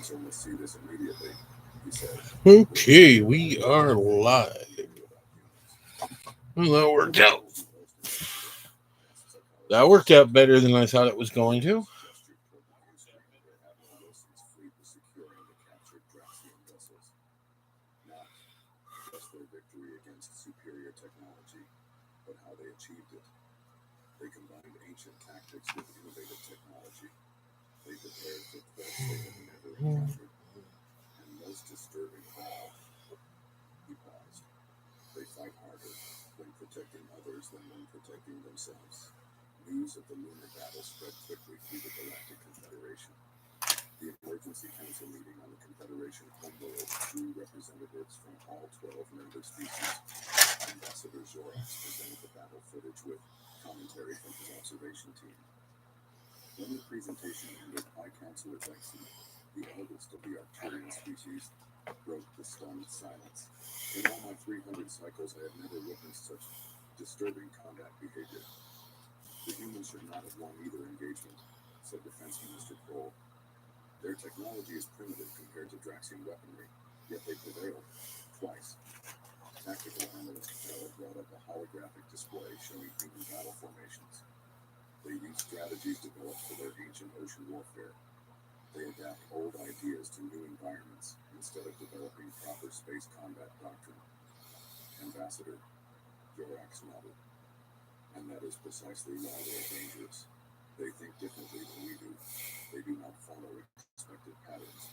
Council must see this immediately, he said. Okay, we are live. Well, that worked out. That worked out better than I thought it was going to. Not just their victory against superior technology, but how they achieved it. They combined ancient tactics with innovative technology. They prepared for threats they had never encountered. And most disturbing of all, he paused. They fight harder when protecting others than when protecting themselves. News of the lunar battle spread quickly through the Galactic Confederation. The Emergency Council meeting on the Confederation homeworld drew representatives from all 12 member species. Ambassador Zorax presented the battle footage with commentary from his observation team. When the presentation ended, High Counselor Bexy, the eldest of the Arcturian species, broke the stunned silence. In all my 300 cycles, I have never witnessed such disturbing combat behavior. The humans should not have won either engagement, said Defense Minister Kroll. Their technology is primitive compared to Draxian weaponry, yet they prevailed twice. Tactical analyst Carol brought up a holographic display showing human battle formations. They use strategies developed for their ancient ocean warfare. They adapt old ideas to new environments instead of developing proper space combat doctrine. Ambassador Zorax nodded. And that is precisely why they are dangerous. They think differently than we do. They do not follow expected patterns.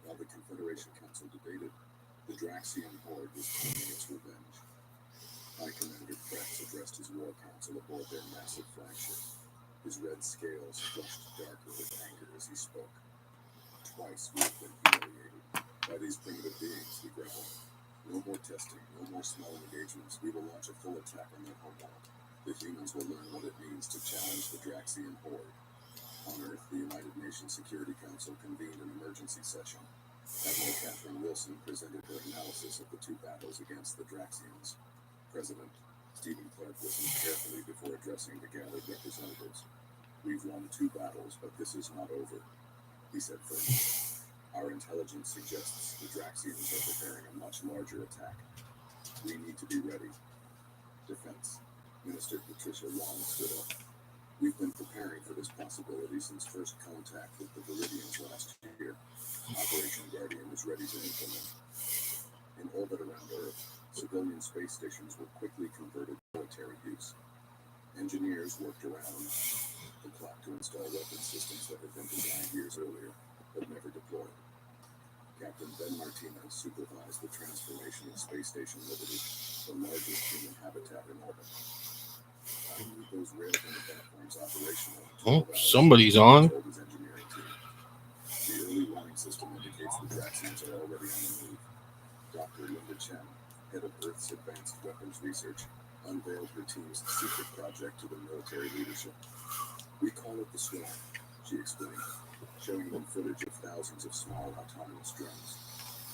While the Confederation Council debated, the Draxian horde was claiming its revenge. High Commander Krex addressed his war council aboard their massive flagship. His red scales flushed darker with anger as he spoke. Twice we have been humiliated by these primitive beings, he growled. No more testing, no more small engagements. We will launch a full attack on their homeworld. The humans will learn what it means to challenge the Draxian horde. On Earth, the United Nations Security Council convened an emergency session. Admiral Catherine Wilson presented her analysis of the two battles against the Draxians. President Stephen Clark listened carefully before addressing the gathered representatives. We've won 2 battles, but this is not over, he said firmly. Our intelligence suggests the Draxians are preparing a much larger attack. We need to be ready. Defense Minister Patricia Wong stood up. We've been preparing for this possibility since first contact with the Viridians last year. Operation Guardian is ready to implement. In orbit around Earth, civilian space stations were quickly converted to military use. Engineers worked around the clock to install weapon systems that had been designed years earlier, but never deployed. Captain Ben Martinez supervised the transformation of Space Station Liberty, the largest human habitat in orbit. I need those railgun platforms operational. Oh, somebody's on. Told his engineering team. The early warning system indicates the Draxians are already on the move. Dr. Linda Chen, head of Earth's Advanced Weapons Research, unveiled her team's secret project to the military leadership. We call it the Swarm, she explained, showing them footage of thousands of small autonomous drones.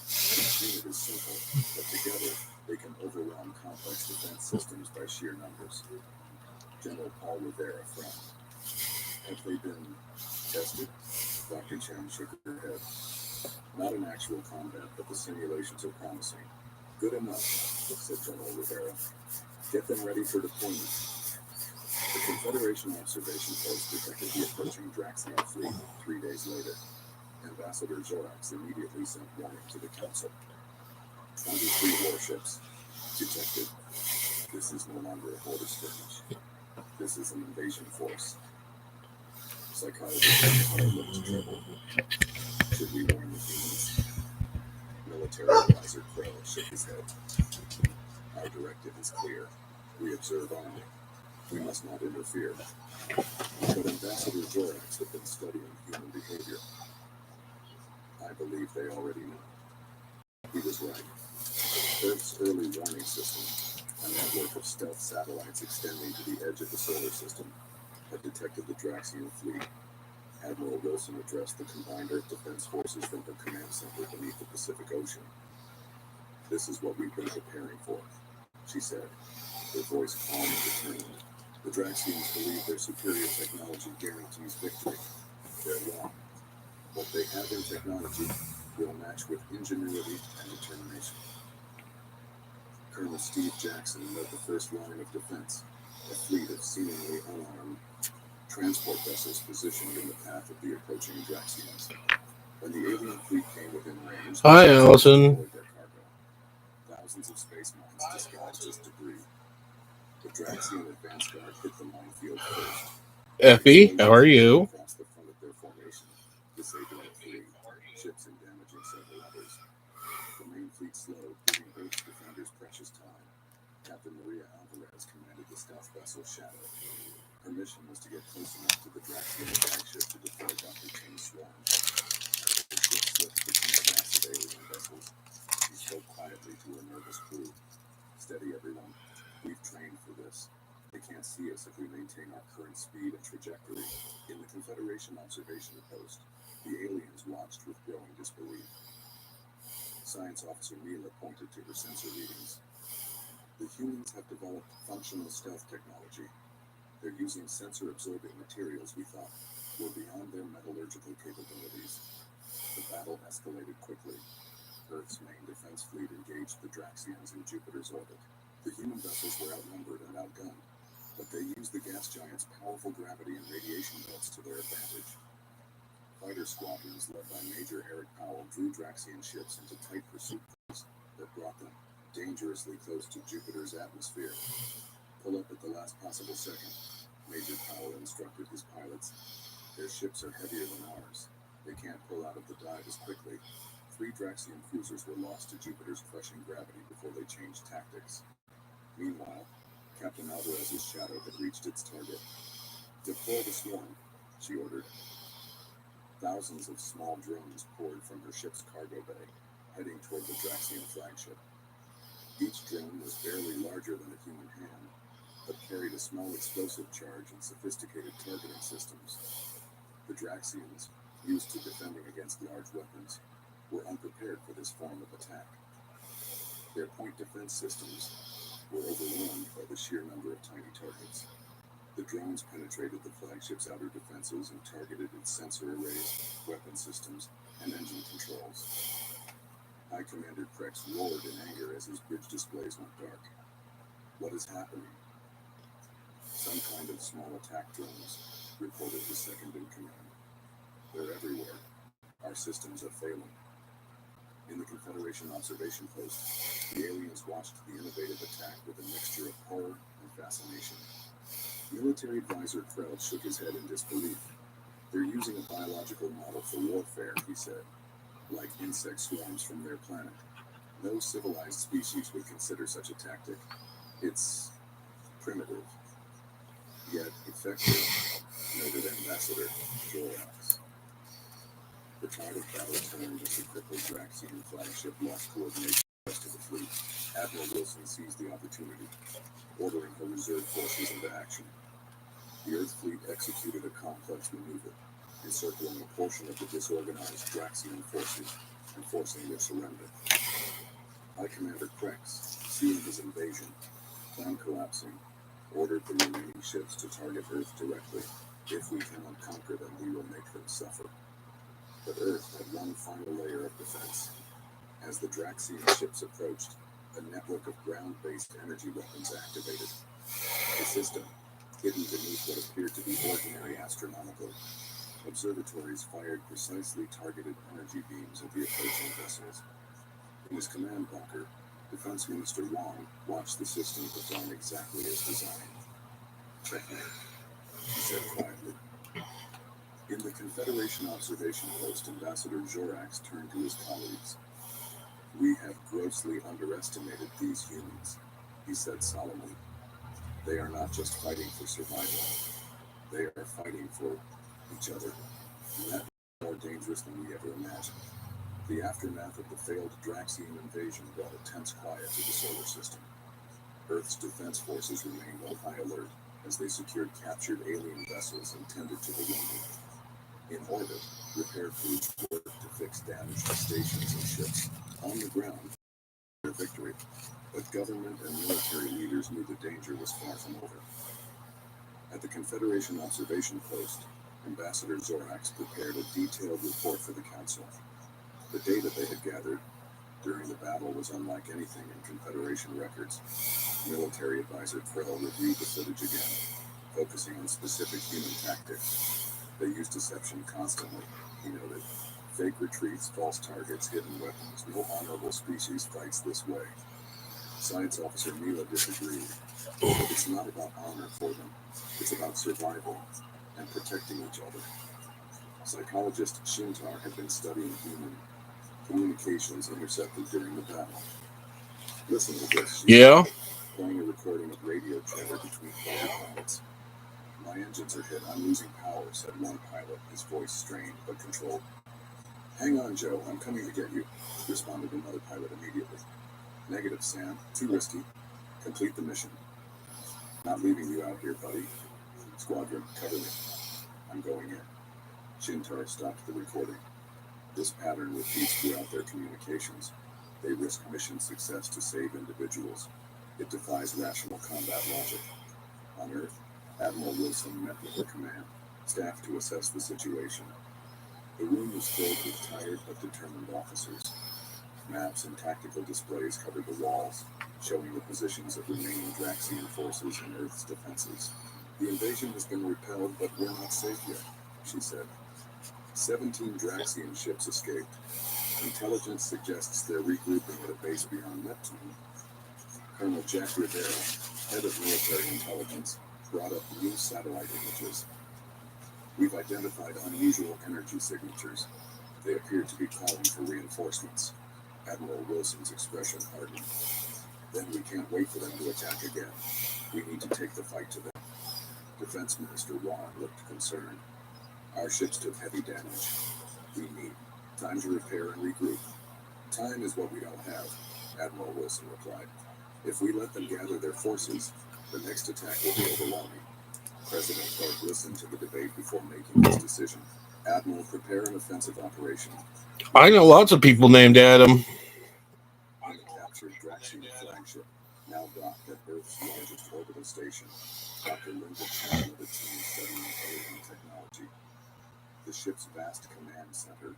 Each unit is simple, but together they can overwhelm complex defense systems by sheer numbers. General Paul Rivera frowned. Have they been tested? Dr. Chen shook her head. Not in actual combat, but the simulations are promising. Good enough, said General Rivera. Get them ready for deployment. The Confederation observation post detected the approaching Draxian fleet 3 days later. Ambassador Zorax immediately sent warning to the Council. 23 warships detected. This is no longer a border skirmish. This is an invasion force. Psychiatrist looked troubled. Should we warn the humans? Military advisor Krell shook his head. Our directive is clear. We observe only. We must not interfere. But Ambassador Zorax had been studying human behavior. I believe they already know. He was right. Earth's early warning system, a network of stealth satellites extending to the edge of the solar system, had detected the Draxian fleet. Admiral Wilson addressed the combined Earth Defense Forces from her command center beneath the Pacific Ocean. This is what we've been preparing for, she said, her voice calm and determined. The Draxians believe their superior technology guarantees victory. They're wrong. What they have their technology will match with ingenuity and determination. Colonel Steve Jackson led the first line of defense, a fleet of seemingly unarmed transport vessels positioned in the path of the approaching Draxians. When the alien fleet came within range, Hi, they Allison. deployed their cargo. Thousands of space mines disguised as debris. The Draxian advance guard hit the minefield first. Effie, how are you? Across the front of their formation, disabling 3 ships and damaging several others. The main fleet slowed, giving Earth's defenders precious time. Captain Maria Alvarez commanded the stealth vessel Shadow. Her mission was to get close enough to the Draxian flagship to deploy Dr. King's swarm. As the ship slipped between massive alien vessels, she spoke quietly to her nervous crew. Steady, everyone. We've trained for this. They can't see us if we maintain our current speed and trajectory. In the Confederation observation post, the aliens watched with growing disbelief. Science Officer Mila pointed to her sensor readings. The humans have developed functional stealth technology. They're using sensor-absorbing materials we thought were beyond their metallurgical capabilities. The battle escalated quickly. Earth's main defense fleet engaged the Draxians in Jupiter's orbit. The human vessels were outnumbered and outgunned, but they used the gas giant's powerful gravity and radiation belts to their advantage. Fighter squadrons led by Major Eric Powell drew Draxian ships into tight pursuit courses that brought them dangerously close to Jupiter's atmosphere. Pull up at the last possible second, Major Powell instructed his pilots. Their ships are heavier than ours. They can't pull out of the dive as quickly. 3 Draxian cruisers were lost to Jupiter's crushing gravity before they changed tactics. Meanwhile, Captain Alvarez's Shadow had reached its target. Deploy the swarm, she ordered. Thousands of small drones poured from her ship's cargo bay, heading toward the Draxian flagship. Each drone was barely larger than a human hand, but carried a small explosive charge and sophisticated targeting systems. The Draxians, used to defending against large weapons, were unprepared for this form of attack. Their point defense systems were overwhelmed by the sheer number of tiny targets. The drones penetrated the flagship's outer defenses and targeted its sensor arrays, weapon systems, and engine controls. High Commander Krex roared in anger as his bridge displays went dark. What is happening? Some kind of small attack drones, reported the second in command. They're everywhere. Our systems are failing. In the Confederation observation post, the aliens watched the innovative attack with a mixture of horror and fascination. Military advisor Krell shook his head in disbelief. They're using a biological model for warfare, he said, like insect swarms from their planet. No civilized species would consider such a tactic. It's primitive, yet effective, noted Ambassador Jorax. The tide of battle turned as the crippled Draxian flagship lost coordination with the rest of the fleet. Admiral Wilson seized the opportunity, ordering her reserve forces into action. The Earth fleet executed a complex maneuver, encircling a portion of the disorganized Draxian forces and forcing their surrender. High Commander Krex, seeing his invasion, plan collapsing, ordered the remaining ships to target Earth directly. If we cannot conquer them, we will make them suffer. But Earth had one final layer of defense. As the Draxian ships approached, a network of ground-based energy weapons activated. The system, hidden beneath what appeared to be ordinary astronomical observatories, fired precisely targeted energy beams at the approaching vessels. In his command bunker, Defense Minister Wong watched the system perform exactly as designed. Checkmate, he said quietly. In the Confederation observation post, Ambassador Jorax turned to his colleagues. We have grossly underestimated these humans, he said solemnly. They are not just fighting for survival. They are fighting for each other, and that is more dangerous than we ever imagined. The aftermath of the failed Draxian invasion brought a tense quiet to the solar system. Earth's defense forces remained on high alert as they secured captured alien vessels and tended to the wounded. In orbit, repair crews worked to fix damaged stations and ships. On the ground, their victory, but government and military leaders knew the danger was far from over. At the Confederation observation post, Ambassador Zorax prepared a detailed report for the council. The data they had gathered during the battle was unlike anything in Confederation records. Military advisor Krell reviewed the footage again, focusing on specific human tactics. They used deception constantly, he noted. Fake retreats, false targets, hidden weapons. No honorable species fights this way. Science officer Mila disagreed. It's not about honor for them. It's about survival and protecting each other. Psychologist Shintar had been studying human communications intercepted during the battle. Listen to this. Yeah. Playing a recording of radio chatter between fighter pilots. My engines are hit. I'm losing power, said one pilot, his voice strained but controlled. Hang on, Joe. I'm coming to get you, responded another pilot immediately. Negative, Sam. Too risky. Complete the mission. Not leaving you out here, buddy. Squadron, cover me. I'm going in. Shintar stopped the recording. This pattern repeats throughout their communications. They risk mission success to save individuals. It defies rational combat logic. On Earth, Admiral Wilson met with the command staff to assess the situation. The room was filled with tired but determined officers. Maps and tactical displays covered the walls, showing the positions of remaining Draxian forces and Earth's defenses. The invasion has been repelled, but we're not safe yet, she said. 17 Draxian ships escaped. Intelligence suggests they're regrouping at a base beyond Neptune. Colonel Jack Rivera, head of military intelligence, brought up new satellite images. We've identified unusual energy signatures. They appear to be calling for reinforcements. Admiral Wilson's expression hardened. Then we can't wait for them to attack again. We need to take the fight to them. Defense Minister Warren looked concerned. Our ships took heavy damage. We need time to repair and regroup. Time is what we don't have, Admiral Wilson replied. If we let them gather their forces, the next attack will be overwhelming. President Clark listened to the debate before making his decision. Admiral, prepare an offensive operation. I know lots of people named Adam. On the captured Draxian flagship, now docked at Earth's largest orbital station, Dr. Linda Chen led a team studying alien technology. The ship's vast command center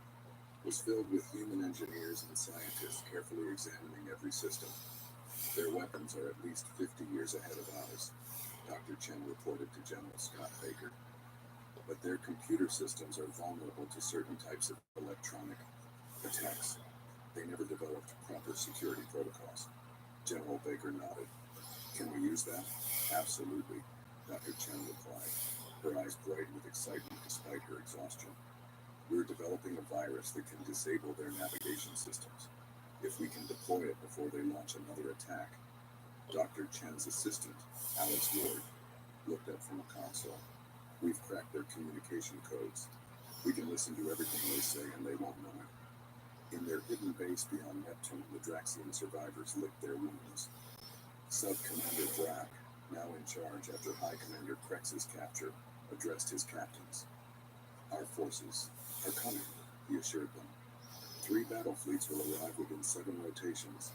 was filled with human engineers and scientists carefully examining every system. Their weapons are at least 50 years ahead of ours, Dr. Chen reported to General Scott Baker. But their computer systems are vulnerable to certain types of electronic attacks. They never developed proper security protocols. General Baker nodded. Can we use that? Absolutely, Dr. Chen replied, her eyes bright with excitement despite her exhaustion. We're developing a virus that can disable their navigation systems. If we can deploy it before they launch another attack. Dr. Chen's assistant, Alex Ward, looked up from a console. We've cracked their communication codes. We can listen to everything they say and they won't know it. In their hidden base beyond Neptune, the Draxian survivors licked their wounds. Sub-Commander Brack, now in charge after High Commander Krex's capture, addressed his captains. Our forces are coming, he assured them. 3 battle fleets will arrive within 7 rotations.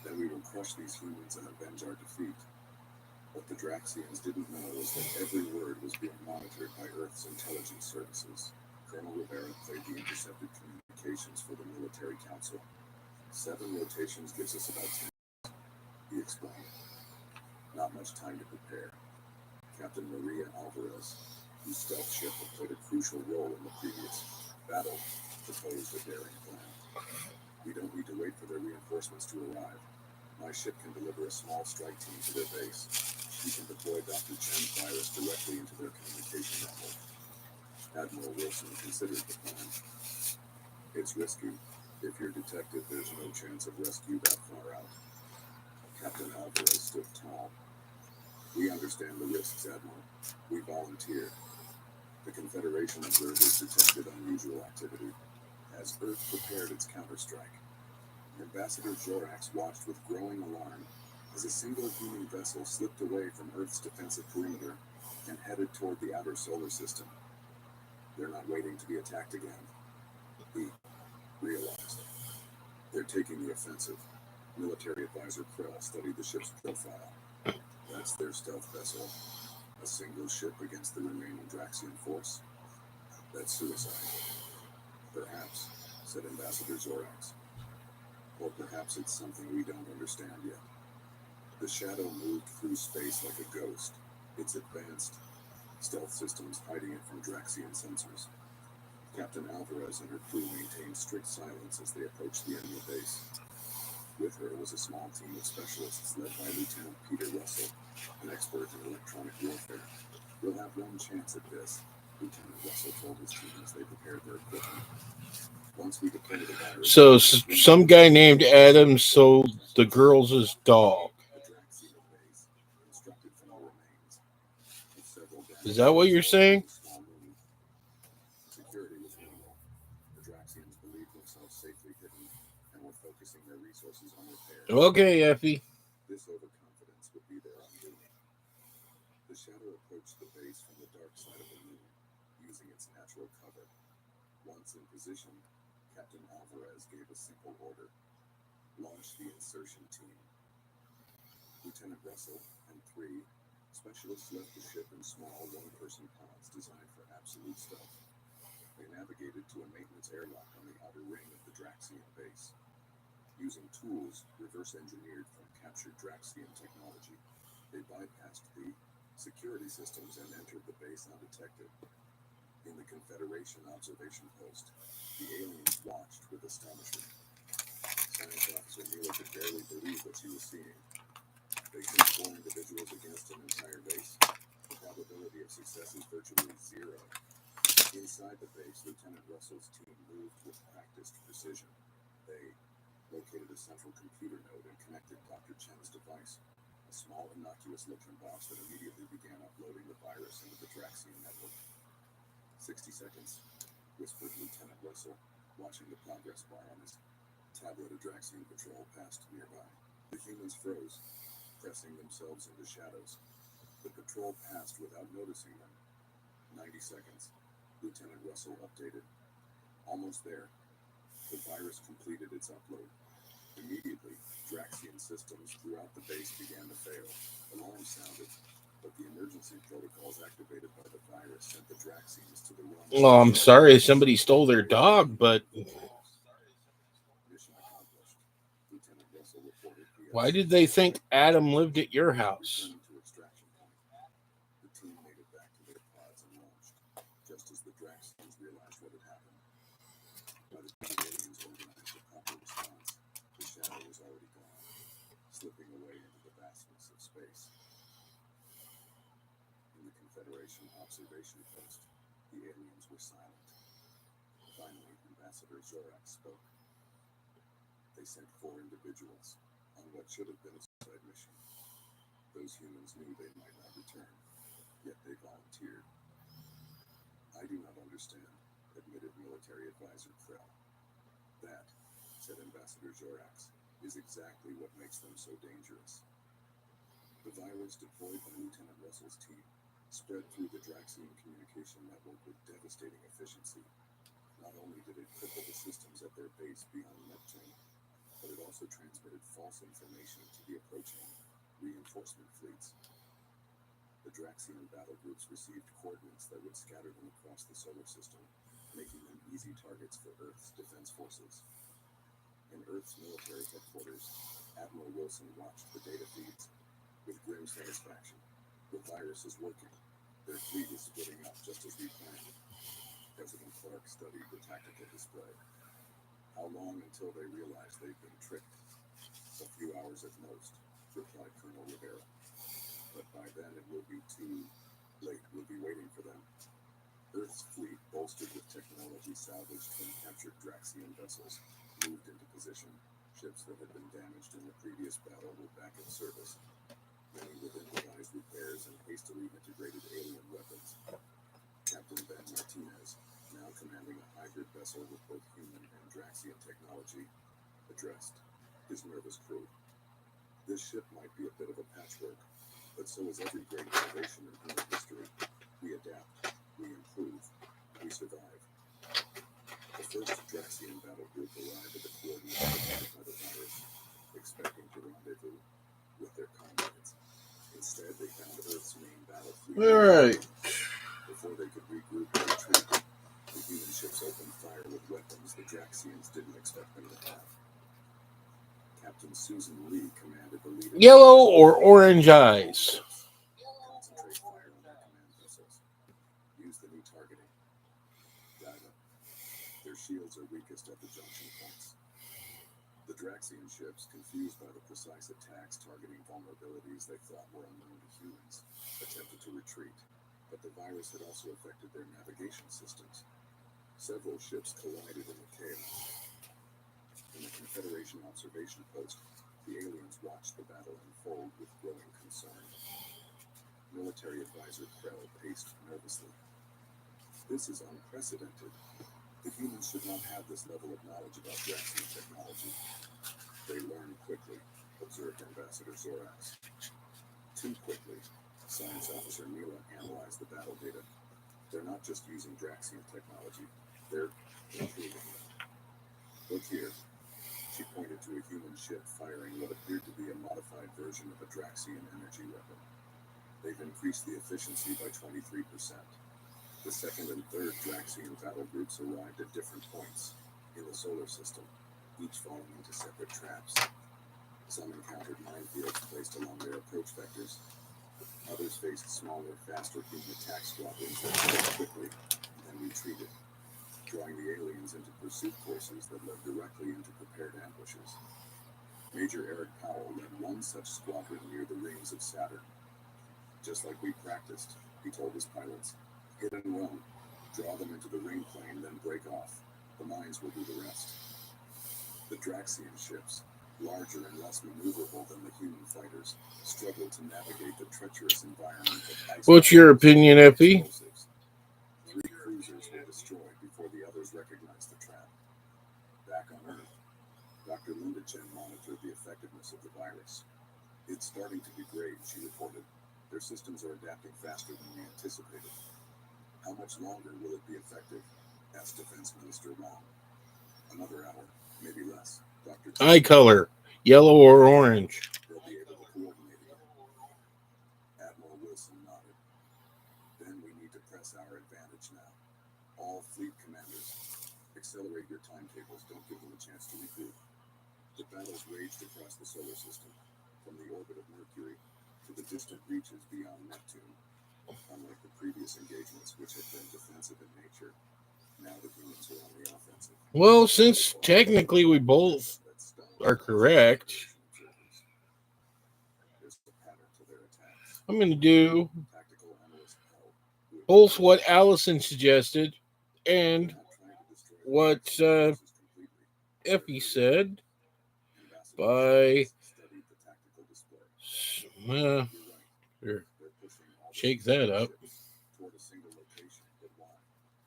Then we will crush these humans and avenge our defeat. What the Draxians didn't know was that every word was being monitored by Earth's intelligence services. Colonel Rivera played the intercepted communications for the military council. 7 rotations gives us about 10 minutes, he explained. Not much time to prepare. Captain Maria Alvarez, whose stealth ship had played a crucial role in the previous battle, proposed a daring plan. We don't need to wait for their reinforcements to arrive. My ship can deliver a small strike team to their base. We can deploy Dr. Chen's virus directly into their communication network. Admiral Wilson considered the plan. It's risky. If you're detected, there's no chance of rescue that far out. Captain Alvarez stood tall. We understand the risks, Admiral. We volunteer. The Confederation observers detected unusual activity as Earth prepared its counterstrike. Ambassador Zorax watched with growing alarm as a single human vessel slipped away from Earth's defensive perimeter and headed toward the outer solar system. They're not waiting to be attacked again, he realized. They're taking the offensive. Military advisor Krell studied the ship's profile. That's their stealth vessel. A single ship against the remaining Draxian force. That's suicide. Perhaps, said Ambassador Zorax. Or perhaps it's something we don't understand yet. The shadow moved through space like a ghost, its advanced stealth systems hiding it from Draxian sensors. Captain Alvarez and her crew maintained strict silence as they approached the enemy base. With her was a small team of specialists led by Lieutenant Peter Russell, an expert in electronic warfare. We'll have one chance at this, Lieutenant Russell told his team as they prepared their equipment. Once we deploy the virus... So some guy named Adam sold the girls' dog. The Draxian base, constructed from the remains of several Is that what you're saying? Security was minimal. The Draxians believed themselves safely hidden and were focusing their resources on repair. Okay, Effie. This overconfidence would be their undoing. The shadow approached the base from the dark side of the moon, using its natural cover. Once in position, Captain Alvarez gave a simple order. Launch the insertion team. Lieutenant Russell and 3 specialists left the ship in small one-person pods designed for absolute stealth. They navigated to a maintenance airlock on the outer ring of the Draxian base. Using tools reverse-engineered from captured Draxian technology, they bypassed the security systems and entered the base undetected. In the Confederation observation post, the aliens watched with astonishment. Science Officer Mila could barely believe what she was seeing. They sent 4 individuals against an entire base. The probability of success is virtually 0. Inside the base, Lieutenant Russell's team moved with practiced precision. They located a central computer node and connected Dr. Chen's device, a small innocuous-looking box that immediately began uploading the virus into the Draxian network. 60 seconds, whispered Lieutenant Russell, watching the progress bar on his tablet. A Draxian patrol passed nearby. The humans froze, pressing themselves into shadows. The patrol passed without noticing them. 90 seconds. Lieutenant Russell updated. Almost there. The virus completed its upload. Immediately, Draxian systems throughout the base began to fail. Alarms sounded, but the emergency protocols activated by the virus sent the Draxians to the wrong... Well, I'm sorry somebody stole their dog, but Mission accomplished. Lieutenant Russell reported why did they think Adam lived at your house? returning to extraction point. The team made it back to their pods and launched, just as the Draxians realized what had happened. By the time the aliens organized a proper response, the shadow was already gone, slipping away into the vastness of space. In the Confederation observation post, the aliens were silent. Finally, Ambassador Zorax spoke. They sent 4 individuals on what should have been a suicide mission. Those humans knew they might not return, yet they volunteered. I do not understand, admitted military advisor Krell. That, said Ambassador Zorax, is exactly what makes them so dangerous. The virus deployed by Lieutenant Russell's team spread through the Draxian communication network with devastating efficiency. Not only did it cripple the systems at their base beyond Neptune, but it also transmitted false information to the approaching reinforcement fleets. The Draxian battle groups received coordinates that would scatter them across the solar system, making them easy targets for Earth's defense forces. In Earth's military headquarters, Admiral Wilson watched the data feeds with grim satisfaction. The virus is working. Their fleet is splitting up just as we planned. President Clark studied the tactical display. How long until they realize they've been tricked? A few hours at most, replied Colonel Rivera. But by then it will be too late. We'll be waiting for them. Earth's fleet, bolstered with technology salvaged from captured Draxian vessels, moved into position. Ships that had been damaged in the previous battle were back in service, many with improvised repairs and hastily integrated alien weapons. Captain Ben Martinez, now commanding a hybrid vessel with both human and Draxian technology, addressed his nervous crew. This ship might be a bit of a patchwork, but so is every great innovation in human history. We adapt, we improve, we survive. The first Draxian battle group arrived at the coordinates provided by the virus, expecting to rendezvous with their comrades. Instead, they found Earth's main battle fleet. All right. Before they could regroup and retreat, Draxians didn't expect them to have. Captain Susan Lee commanded the leader. Yellow or orange eyes? Concentrate fire on their command vessels. Use the new targeting. Data. Their shields are weakest at the junction points. The Draxian ships, confused by the precise attacks targeting vulnerabilities they thought were unknown to humans, attempted to retreat, but the virus had also affected their navigation systems. Several ships collided in the chaos. In the Confederation observation post, the aliens watched the battle unfold with growing concern. Military advisor Krell paced nervously. This is unprecedented. The humans should not have this level of knowledge about Draxian technology. They learn quickly, observed Ambassador Zorax. Too quickly. Science Officer Mila analyzed the battle data. They're not just using Draxian technology, they're improving it. Look here. She pointed to a human ship firing what appeared to be a modified version of a Draxian energy weapon. They've increased the efficiency by 23%. The second and third Draxian battle groups arrived at different points in the solar system, each falling into separate traps. Some encountered minefields placed along their approach vectors. Others faced smaller, faster human attack squadrons that moved quickly and then retreated, drawing the aliens into pursuit courses that led directly into prepared ambushes. Major Eric Powell led one such squadron near the rings of Saturn. Just like we practiced, he told his pilots, hit and run, draw them into the ring plane, then break off. The mines will do the rest. The Draxian ships, larger and less maneuverable than the human fighters, struggled to navigate the treacherous environment of ice. What's your opinion, Effie? 3 cruisers were destroyed before the others recognized the trap. Back on Earth, Dr. Linda Chen monitored the effectiveness of the virus. It's starting to degrade, she reported. Their systems are adapting faster than we anticipated. How much longer will it be effective? Asked Defense Minister Wong. Another hour, maybe less. Dr. Eye color, yellow or orange? They'll be able to coordinate it. Admiral Wilson nodded. Then we need to press our advantage now. All fleet commanders, accelerate your timetables, don't give them a chance to regroup. The battles raged across the solar system, from the orbit of Mercury to the distant reaches beyond Neptune. Unlike the previous engagements, which had been defensive in nature, now the humans were on the offensive. Well, since technically we both are correct, I'm going to do both what Allison suggested and what Effie said by here, shake that up.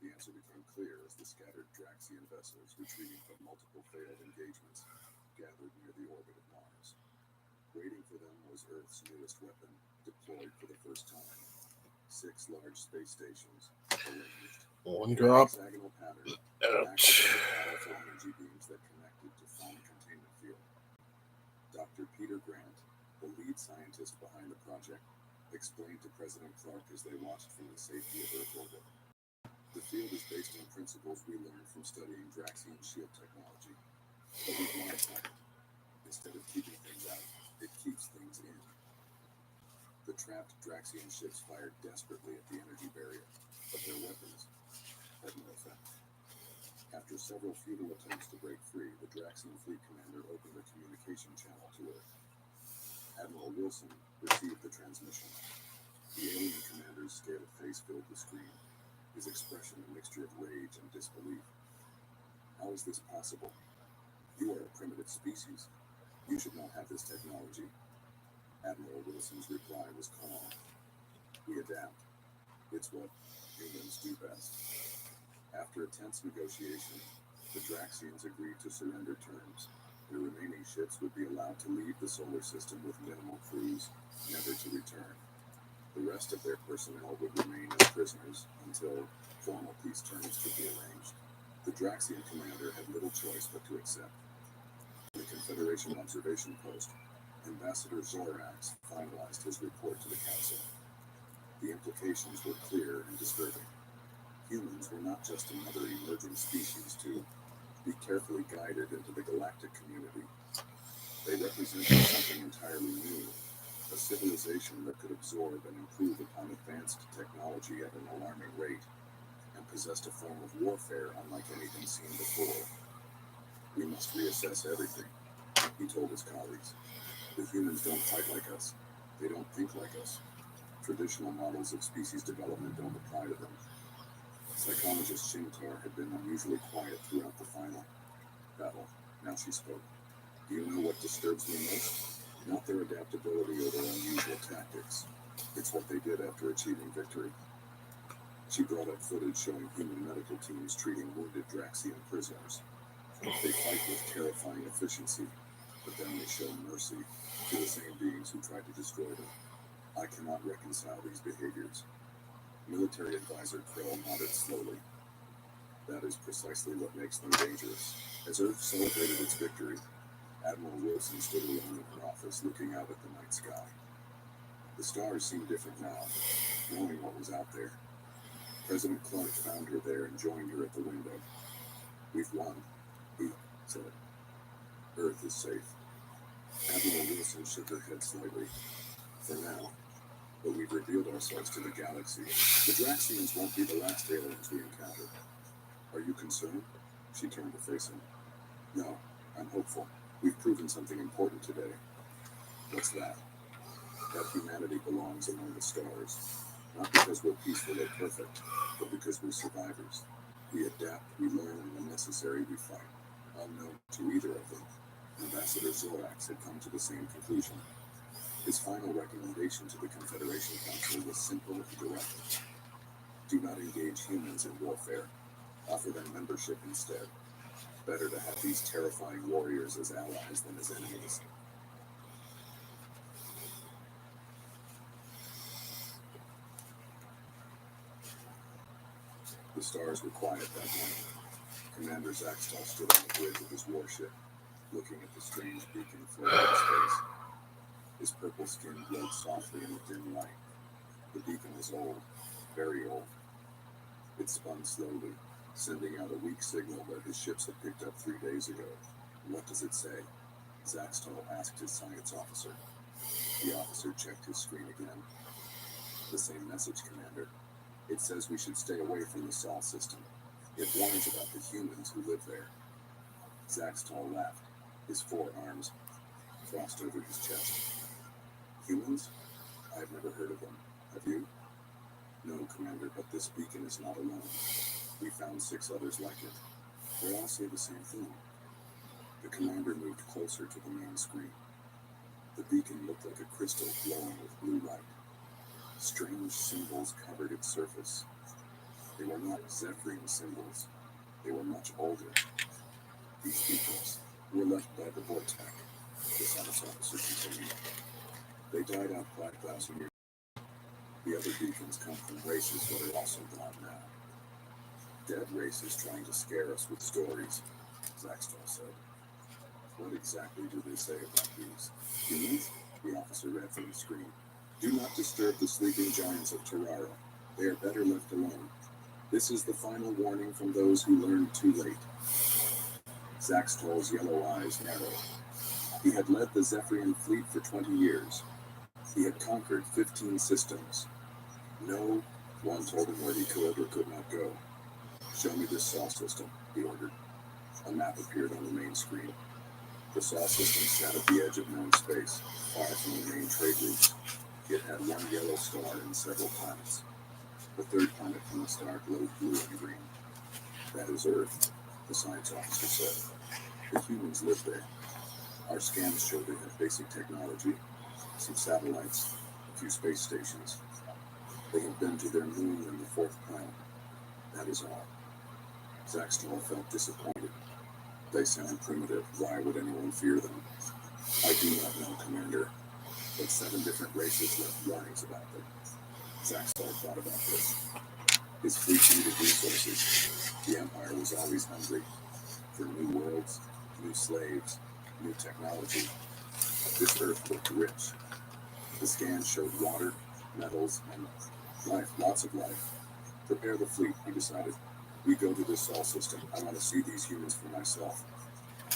The answer became clear as the scattered Draxian vessels retreating from multiple failed engagements gathered near the orbit of Mars. Waiting for them was Earth's newest weapon, deployed for the first time. 6 large space stations, arranged. One drop. Hexagonal pattern, Ouch. powerful energy beams that connected to fauna containment field. Dr. Peter Grant, the lead scientist behind the project, explained to President Clark as they watched from the safety of Earth orbit. The field is based on principles we learned from studying Draxian shield technology, but we've modified it. Instead of keeping things out, it keeps things in. The trapped Draxian ships fired desperately at the energy barrier, but their weapons had no effect. After several futile attempts to break free, the Draxian fleet commander opened a communication channel to Earth. Admiral Wilson received the transmission. The alien commander's scared face filled the screen, his expression a mixture of rage and disbelief. How is this possible? You are a primitive species. You should not have this technology. Admiral Wilson's reply was calm. We adapt. It's what humans do best. After a tense negotiation, the Draxians agreed to surrender terms. The remaining ships would be allowed to leave the solar system with minimal crews, never to return. The rest of their personnel would remain as prisoners until formal peace terms could be arranged. The Draxian commander had little choice but to accept. The Confederation observation post, Ambassador Zorax finalized his report to the Council. The implications were clear and disturbing. Humans were not just another emerging species to be carefully guided into the galactic community. They represented something entirely new, a civilization that could absorb and improve upon advanced technology at an alarming rate, and possessed a form of warfare unlike anything seen before. We must reassess everything, he told his colleagues. The humans don't fight like us. They don't think like us. Traditional models of species development don't apply to them. Psychologist Shintar had been unusually quiet throughout the final battle. Now she spoke. Do you know what disturbs me most? Not their adaptability or their unusual tactics. It's what they did after achieving victory. She brought up footage showing human medical teams treating wounded Draxian prisoners. They fight with terrifying efficiency, but then they show mercy to the same beings who tried to destroy them. I cannot reconcile these behaviors. Military advisor Krell nodded slowly. That is precisely what makes them dangerous. As Earth celebrated its victory, Admiral Wilson stood alone in her office looking out at the night sky. The stars seemed different now, knowing what was out there. President Clark found her there and joined her at the window. We've won, he said. Earth is safe. Admiral Wilson shook her head slightly. For now. But we've revealed ourselves to the galaxy. The Draxians won't be the last aliens we encounter. Are you concerned? She turned to face him. No, I'm hopeful. We've proven something important today. What's that? That humanity belongs among the stars. Not because we're peaceful or perfect, but because we're survivors. We adapt, we learn, and when necessary, we fight. Unknown to either of them, Ambassador Zorax had come to the same conclusion. His final recommendation to the Confederation Council was simple and direct. Do not engage humans in warfare. Offer them membership instead. Better to have these terrifying warriors as allies than as enemies. The stars were quiet that night. Commander Zaxtal stood on the bridge of his warship, looking at the strange beacon floating in space. His purple skin glowed softly in the dim light. The beacon was old, very old. It spun slowly, sending out a weak signal that his ships had picked up 3 days ago. What does it say? Zaxtal asked his science officer. The officer checked his screen again. The same message, Commander. It says we should stay away from the Sol system. It warns about the humans who live there. Zaxtal laughed, his forearms crossed over his chest. Humans? I've never heard of them. Have you? No, Commander, but this beacon is not alone. We found 6 others like it. They all say the same thing. The commander moved closer to the main screen. The beacon looked like a crystal glowing with blue light. Strange symbols covered its surface. They were not Zephyrian symbols. They were much older. These beacons were left by the Vortec, the science officer continued. They died out 5,000 years ago. The other beacons come from races that are also gone now. Dead races trying to scare us with stories, Zaxtal said. What exactly do they say about these? Humans? The officer read from the screen. Do not disturb the sleeping giants of Terrara. They are better left alone. This is the final warning from those who learned too late. Zaxtal's yellow eyes narrowed. He had led the Zephyrian fleet for 20 years. He had conquered 15 systems. No one told him where he could or could not go. Show me this Sol system, he ordered. A map appeared on the main screen. The Sol system sat at the edge of known space, far from the main trade routes. It had one yellow star and several planets. The third planet from the star glowed blue and green. That is Earth, the science officer said. The humans live there. Our scans show they have basic technology, some satellites, a few space stations. They have been to their moon and the 4th planet. That is all. Zaxtal felt disappointed. They sound primitive. Why would anyone fear them? I do not know, Commander, but 7 different races left warnings about them. Zaxtal thought about this. His fleet needed resources. The Empire was always hungry for new worlds, new slaves, new technology. This Earth looked rich. The scans showed water, metals, and life, lots of life. Prepare the fleet, he decided. We go to this Sol system. I want to see these humans for myself.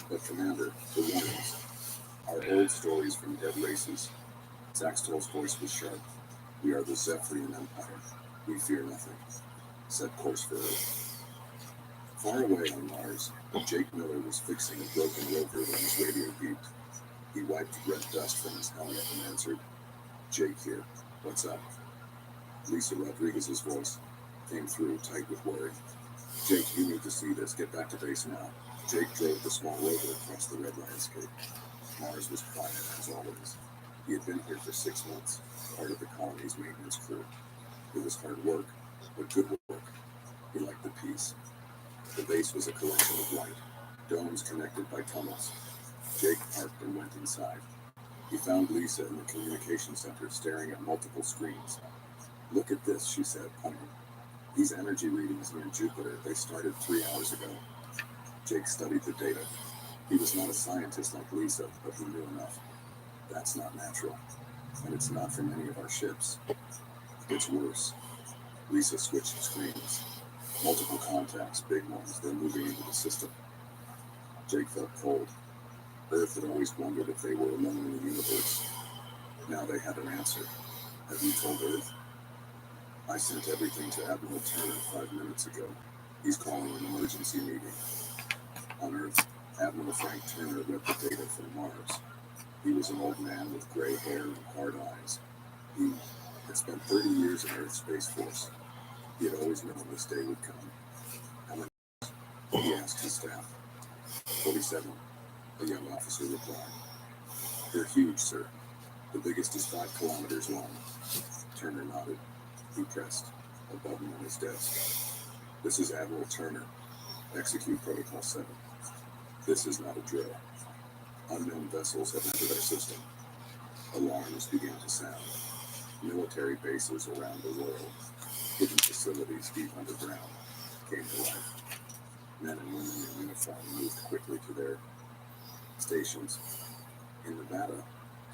But Commander, the warnings are old stories from dead races. Zaxtol's voice was sharp. We are the Zephyrian Empire. We fear nothing. Set course for Earth. Far away on Mars, Jake Miller was fixing a broken rover when his radio beeped. He wiped red dust from his helmet and answered, "Jake here. What's up?" Lisa Rodriguez's voice came through, tight with worry. "Jake, you need to see this. Get back to base now." Jake drove the small rover across the red landscape. Mars was quiet as always. He had been here for 6 months, part of the colony's maintenance crew. It was hard work, but good work. He liked the peace. The base was a collection of light, domes connected by tunnels. Jake parked and went inside. He found Lisa in the communication center, staring at multiple screens. "Look at this," she said, pointing. "These energy readings near Jupiter, they started 3 hours ago." Jake studied the data. He was not a scientist like Lisa, but he knew enough. That's not natural. And it's not from any of our ships. It's worse. Lisa switched screens. Multiple contacts, big ones, they're moving into the system. Jake felt cold. Earth had always wondered if they were alone in the universe. Now they had an answer. "Have you told Earth?" "I sent everything to Admiral Turner 5 minutes ago. He's calling an emergency meeting." On Earth, Admiral Frank Turner read the data from Mars. He was an old man with gray hair and hard eyes. He had spent 30 years in Earth Space Force. He had always known this day would come. "How many?" he asked his staff. 47, a young officer replied. "They're huge, sir. The biggest is 5 kilometers long." Turner nodded. He pressed a button on his desk. "This is Admiral Turner. Execute Protocol 7. This is not a drill. Unknown vessels have entered our system." Alarms began to sound. Military bases around the world, hidden facilities deep underground, came to life. Men and women in uniform moved quickly to their stations. In Nevada,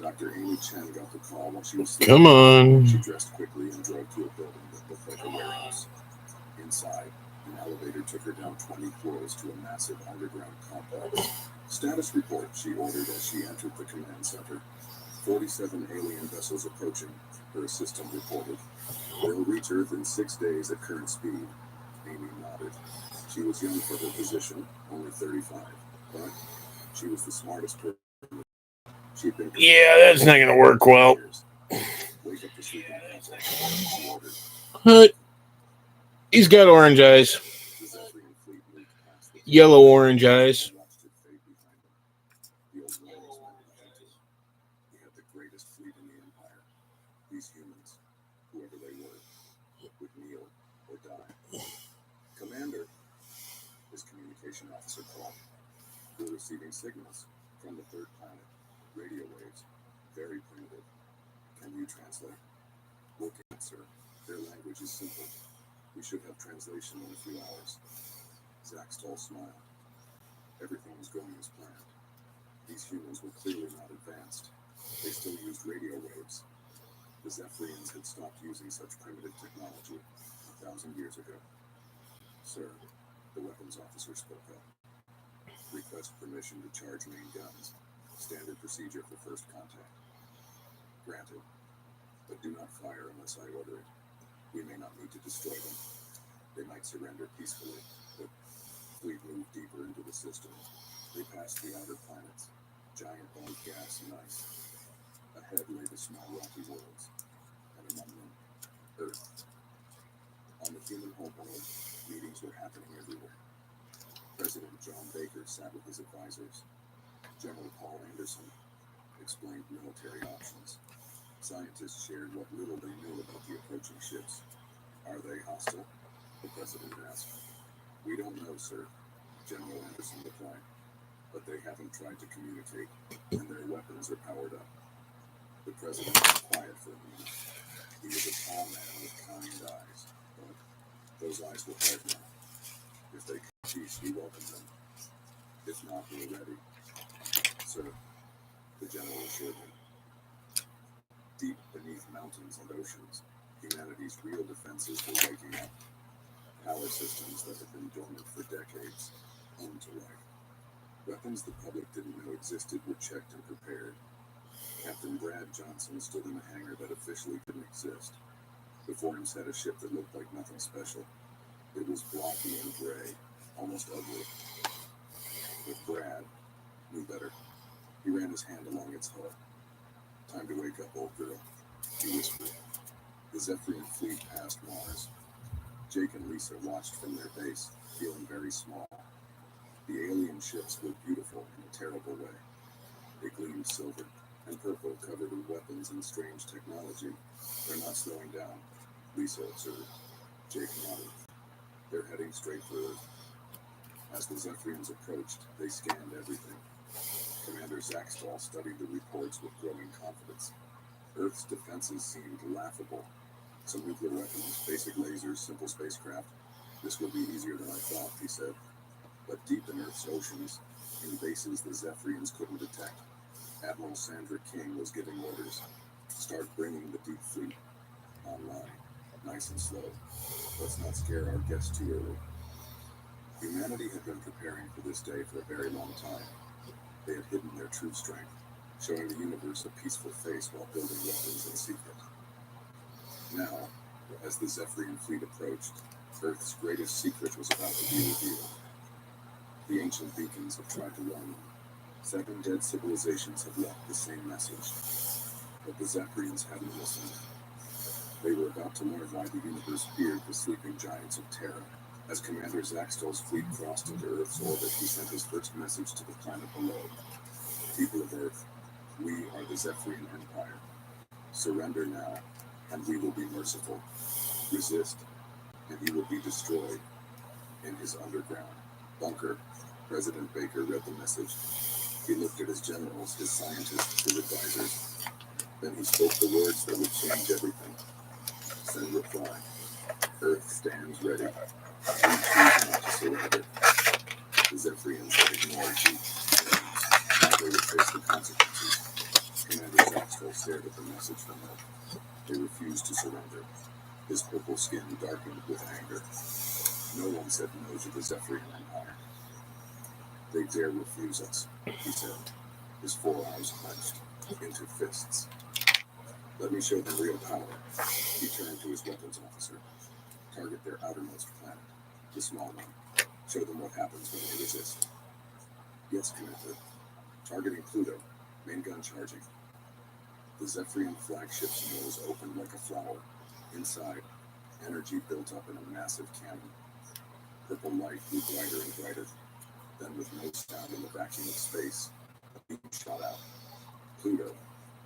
Dr. Amy Chen got the call while she was sleeping. Come on. She dressed quickly and drove to a building that looked like a warehouse. Inside, an elevator took her down 20 floors to a massive underground complex. "Status report," she ordered as she entered the command center. 47 alien vessels approaching, her assistant reported. "They'll reach Earth in 6 days at current speed." Amy nodded. She was young for her position, only 35, but she was the smartest person. She'd been... Yeah, that's not going to work well. "Wake up the sleeping contact," she ordered. But he's got orange eyes. The Zephyrian fleet moved past the Yellow-orange eyes. watched it fade behind them. The old warnings meant nothing to him. He had the greatest fleet in the Empire. These humans, whoever they were, would kneel or die. "Commander," his communication officer called. "We're receiving signals from the third planet. Radio waves. Very primitive. Can you translate?" "We'll answer. Their language is simple. We should have translation in a few hours." Zaxtol smiled. Everything was going as planned. These humans were clearly not advanced. They still used radio waves. The Zephyrians had stopped using such primitive technology 1,000 years ago. "Sir," the weapons officer spoke up. "Request permission to charge main guns. Standard procedure for first contact." "Granted. But do not fire unless I order it. We may not need to destroy them. They might surrender peacefully." The fleet moved deeper into the system. They passed the outer planets, giant ball of gas and ice. Ahead lay the small rocky worlds, and among them, Earth. On the human homeworld, meetings were happening everywhere. President John Baker sat with his advisors. General Paul Anderson explained military options. Scientists shared what little they knew about the approaching ships. "Are they hostile?" the president asked. "We don't know, sir," General Anderson replied. "But they haven't tried to communicate, and their weapons are powered up." The president was quiet for a moment. He was a tall man with kind eyes, but those eyes were hard now. "If they come peace, we welcome them. If not, we're ready." "Sir," the general assured him. Deep beneath mountains and oceans, humanity's real defenses were waking up. Power systems that had been dormant for decades come to life. Weapons the public didn't know existed were checked and prepared. Captain Brad Johnson stood in a hangar that officially didn't exist. Before him sat a ship that looked like nothing special. It was blocky and gray, almost ugly. But Brad knew better. He ran his hand along its hull. "Time to wake up, old girl," he whispered. The Zephyrian fleet passed Mars. Jake and Lisa watched from their base, feeling very small. The alien ships were beautiful in a terrible way. They gleamed silver and purple, covered in weapons and strange technology. "They're not slowing down," Lisa observed. Jake nodded. "They're heading straight for Earth." As the Zephyrians approached, they scanned everything. Commander Zaxtal studied the reports with growing confidence. Earth's defenses seemed laughable. Some nuclear weapons, basic lasers, simple spacecraft. "This will be easier than I thought," he said. But deep in Earth's oceans, in bases the Zephyrians couldn't detect, Admiral Sandra King was giving orders. "Start bringing the deep fleet online, nice and slow. Let's not scare our guests too early." Humanity had been preparing for this day for a very long time. They had hidden their true strength, showing the universe a peaceful face while building weapons in secret. Now, as the Zephyrian fleet approached, Earth's greatest secret was about to be revealed. The ancient beacons had tried to warn them. 7 dead civilizations had left the same message. But the Zephyrians hadn't listened. They were about to learn why the universe feared the sleeping giants of Terra. As Commander Zaxtal's fleet crossed into Earth's orbit, he sent his first message to the planet below. "People of Earth, we are the Zephyrian Empire. Surrender now, and we will be merciful. Resist, and you will be destroyed." In his underground bunker, President Baker read the message. He looked at his generals, his scientists, his advisors. Then he spoke the words that would change everything. Send reply. "Earth stands ready. We choose not to surrender." The Zephyrians had ignored the now they would face the consequences. Commander Zaxtal stared at the message from Earth. They refused to surrender. His purple skin darkened with anger. No one said no to the Zephyrian Empire. "They dare refuse us," he said, his forearms clenched into fists. "Let me show them real power." He turned to his weapons officer. "Target their outermost planet, the small one. Show them what happens when they resist." "Yes, Commander." Targeting Pluto, main gun charging. The Zephyrian flagship's nose opened like a flower. Inside, energy built up in a massive cannon. Purple light grew brighter and brighter. Then, with no sound in the vacuum of space, a beam shot out. Pluto,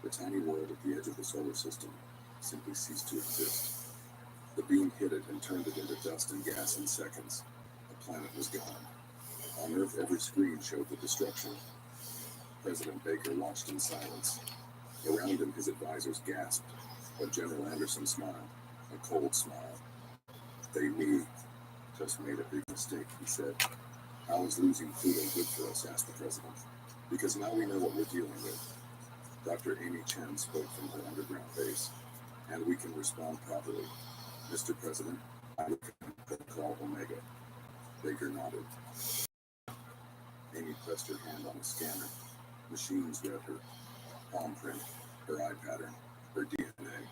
the tiny world at the edge of the solar system, simply ceased to exist. The beam hit it and turned it into dust and gas in seconds. The planet was gone. On Earth, every screen showed the destruction. President Baker watched in silence. Around him, his advisors gasped, but General Anderson smiled, a cold smile. "We just made a big mistake," he said. "How is losing Pluto good for us?" asked the president. "Because now we know what we're dealing with." Dr. Amy Chen spoke from her underground base. "And we can respond properly. Mr. President, I recommend Protocol Omega." Baker nodded. Amy pressed her hand on the scanner. Machines read her palm print, her eye pattern, her DNA.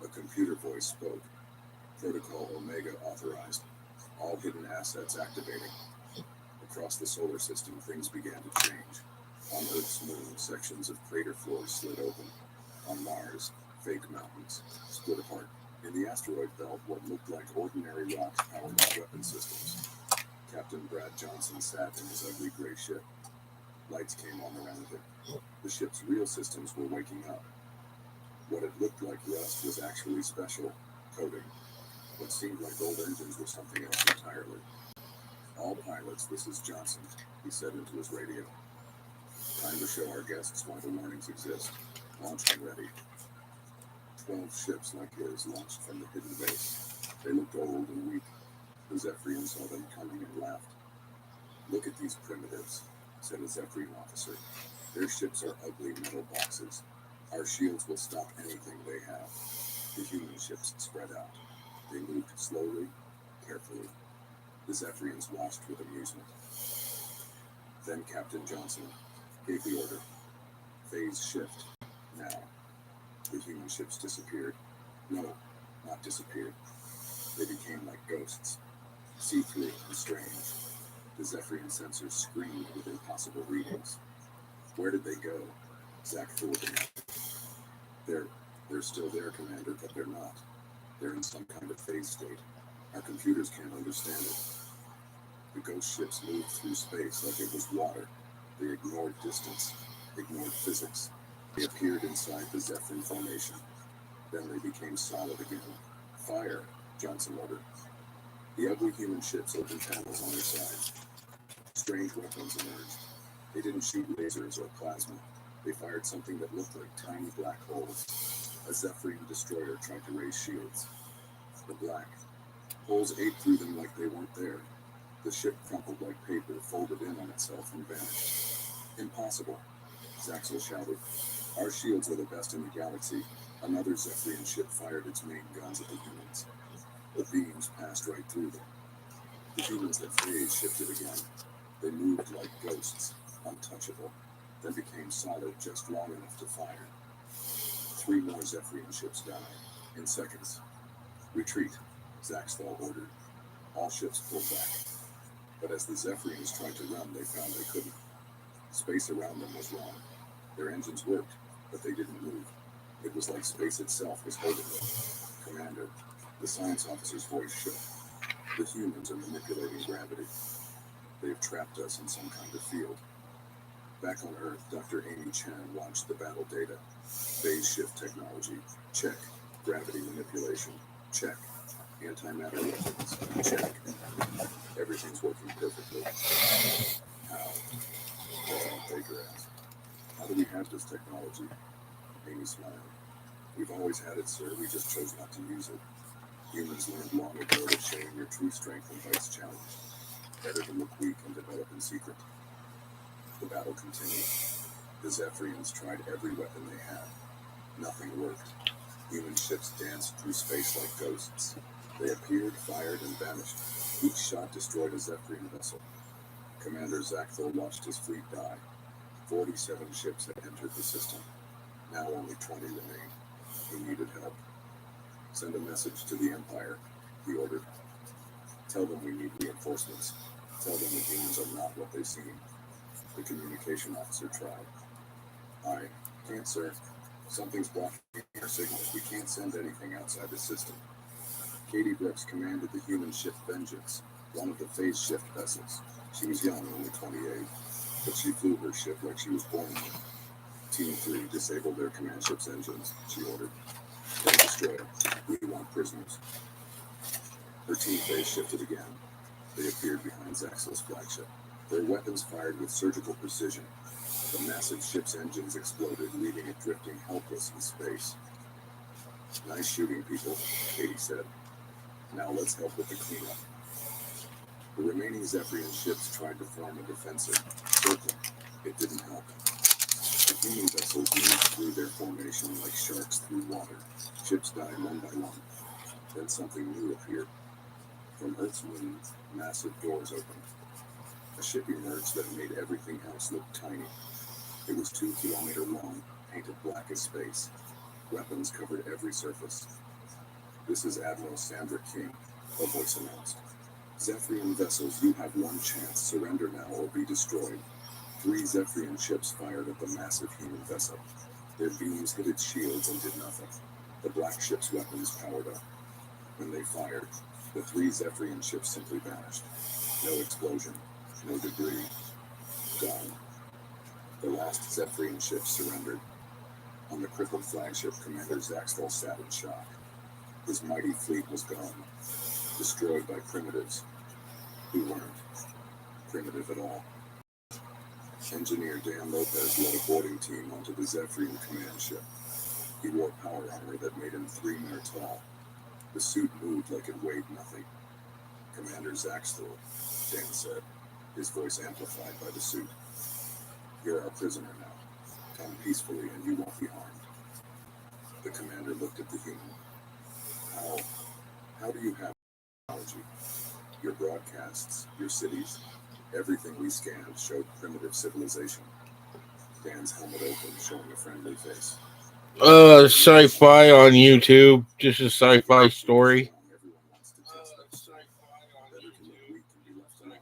A computer voice spoke. "Protocol Omega authorized. All hidden assets activating." Across the solar system, things began to change. On Earth's moon, sections of crater floors slid open. On Mars, fake mountains split apart. In the asteroid belt, what looked like ordinary rocks powered by weapon systems. Captain Brad Johnson sat in his ugly gray ship. Lights came on around him. The ship's real systems were waking up. What had looked like rust was actually special coating. What seemed like old engines were something else entirely. "All pilots, this is Johnson," he said into his radio. "Time to show our guests why the warnings exist. Launch when ready." 12 ships like his launched from the hidden base. They looked old and weak. The Zephyrians saw them coming and laughed. "Look at these primitives," said a Zephyrian officer. "Their ships are ugly metal boxes. Our shields will stop anything they have." The human ships spread out. They moved slowly, Carefully, the Zephyrians watched with amusement. Then Captain Johnson gave the order. Phase shift. Now. The human ships disappeared. No, not disappeared. They became like ghosts. See-through and strange. The Zephyrian sensors screamed with impossible readings. Where did they go? Zack fooled them. They're still there, Commander, but they're not. They're in some kind of phase state. Our computers can't understand it. The ghost ships moved through space like it was water. They ignored distance, ignored physics. They appeared inside the Zephyrin formation. Then they became solid again. Fire, Johnson ordered. The ugly human ships opened panels on their sides. Strange weapons emerged. They didn't shoot lasers or plasma. They fired something that looked like tiny black holes. A Zephyrian destroyer tried to raise shields. The black holes ate through them like they weren't there. The ship crumpled like paper, folded in on itself, and vanished. Impossible, Zaxel shouted. Our shields are the best in the galaxy. Another Zephyrian ship fired its main guns at the humans. The beams passed right through them. The humans had phase shifted again. They moved like ghosts, untouchable, then became solid just long enough to fire. 3 more Zephyrian ships died in seconds. Retreat, Zaxthal ordered. All ships pulled back. But as the Zephyrians tried to run, they found they couldn't. Space around them was wrong. Their engines worked, but they didn't move. It was like space itself was holding them. Commander, the science officer's voice shook. The humans are manipulating gravity. They've trapped us in some kind of field. Back on Earth, Dr. Amy Chan launched the battle data. Phase shift technology, check. Gravity manipulation, check. Antimatter weapons, check. Everything's working perfectly. How? President Baker asked. How do we have this technology? Amy smiled. We've always had it, sir. We just chose not to use it. Humans learned long ago that showing your true strength invites challenge. Better to look weak and develop in secret. The battle continued. The Zephyrians tried every weapon they had. Nothing worked. Human ships danced through space like ghosts. They appeared, fired, and vanished. Each shot destroyed a Zephyrian vessel. Commander Zaxthal watched his fleet die. 47 ships had entered the system. Now only 20 remained. He needed help. Send a message to the Empire, he ordered. Tell them we need reinforcements. Tell them the humans are not what they seem. The communication officer tried. I can't, sir. Something's blocking our signals. We can't send anything outside the system. Katie Brooks commanded the human ship Vengeance, one of the phase shift vessels. She was young, only 28, but she flew her ship like she was born with. Team 3 disabled their command ship's engines, she ordered. Then destroy it. We want prisoners. Her team phase shifted again. They appeared behind Zaxel's flagship. Their weapons fired with surgical precision. The massive ship's engines exploded, leaving it drifting helpless in space. Nice shooting, people, Katie said. Now let's help with the cleanup. The remaining Zephyrian ships tried to form a defensive circle. It didn't help. The human vessels moved through their formation like sharks through water. Ships died one by one. Then something new appeared. From Earth's moon, massive doors opened. A ship emerged that made everything else look tiny. It was 2 kilometers long, painted black as space. Weapons covered every surface. This is Admiral Sandra King, a voice announced. Zephyrian vessels, you have one chance. Surrender now or be destroyed. 3 Zephyrian ships fired at the massive human vessel. Their beams hit its shields and did nothing. The black ship's weapons powered up. When they fired, the 3 Zephyrian ships simply vanished. No explosion, no debris. Gone. The last Zephyrian ship surrendered. On the crippled flagship, Commander Zaxthal sat in shock. His mighty fleet was gone, destroyed by primitives who weren't primitive at all. Engineer Dan Lopez led a boarding team onto the Zephyrian command ship. He wore power armor that made him 3 meters tall. The suit moved like it weighed nothing. Commander Zaxthal, Dan said, his voice amplified by the suit. You're our prisoner now. Come peacefully and you won't be harmed. The commander looked at the human. How do you have technology. Your broadcasts, your cities, everything we scanned showed primitive civilization. Dan's helmet open, showing a friendly face. Sci-fi on YouTube. Just a sci-fi story. Everyone wants to test that story. Better to look weak and be left alone.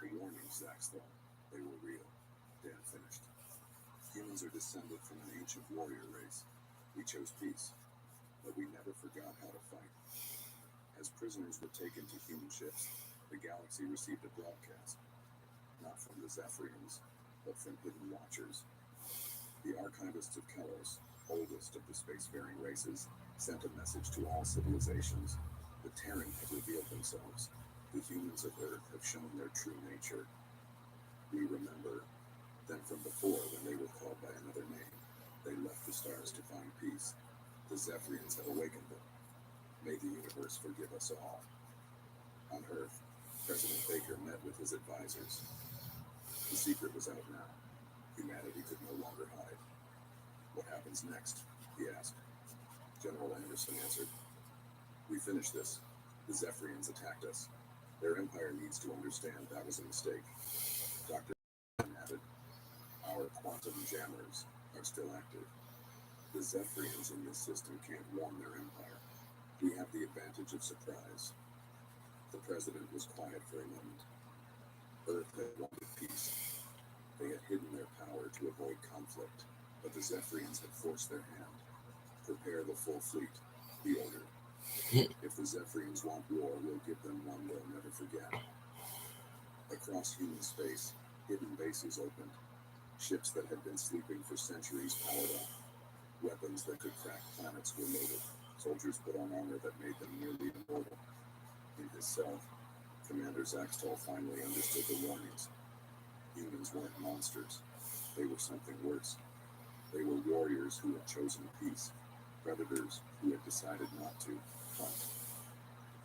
The warnings, Zax thought. They were real. Dan finished. Humans are descended from an ancient warrior race. We chose peace, but we never forgot how to fight. As prisoners were taken to human ships, the galaxy received a broadcast. Not from the Zephyrians, but from hidden watchers. The archivists of Kelos, oldest of the spacefaring races, sent a message to all civilizations. The Terran have revealed themselves. The humans of Earth have shown their true nature. We remember them from before when they were called by another name. They left the stars to find peace. The Zephyrians have awakened them. May the universe forgive us all. On Earth, President Baker met with his advisors. The secret was out now. Humanity could no longer hide. What happens next? He asked. General Anderson answered. We finished this. The Zephyrians attacked us. Their empire needs to understand that was a mistake. Dr. added, our quantum jammers are still active. The Zephyrians in this system can't warn their empire. We have the advantage of surprise. The president was quiet for a moment. Earth had wanted peace. They had hidden their power to avoid conflict, but the Zephyrians had forced their hand. Prepare the full fleet, he ordered. If the Zephyrians want war, we'll give them one they'll never forget. Across human space, hidden bases opened. Ships that had been sleeping for centuries powered up. Weapons that could crack planets were loaded. Soldiers put on armor that made them nearly immortal. In his cell, Commander Zaxtol finally understood the warnings. Humans weren't monsters. They were something worse. They were warriors who had chosen peace, predators who had decided not to hunt.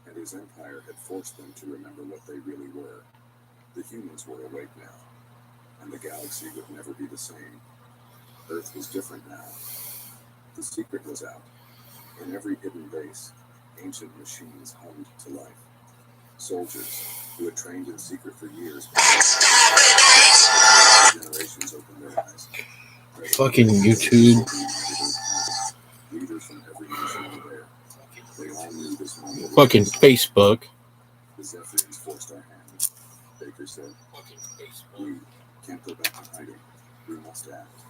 And his empire had forced them to remember what they really were. The humans were awake now, and the galaxy would never be the same. Earth was different now. The secret was out. In every hidden base, ancient machines hummed to life. Soldiers, who had trained in secret for years, generations opened their eyes. Fucking YouTube. Leaders from every nation were there. They all knew this moment. Fucking Facebook. The Zephyrians forced our hand. Baker said, we can't go back to hiding. We must act.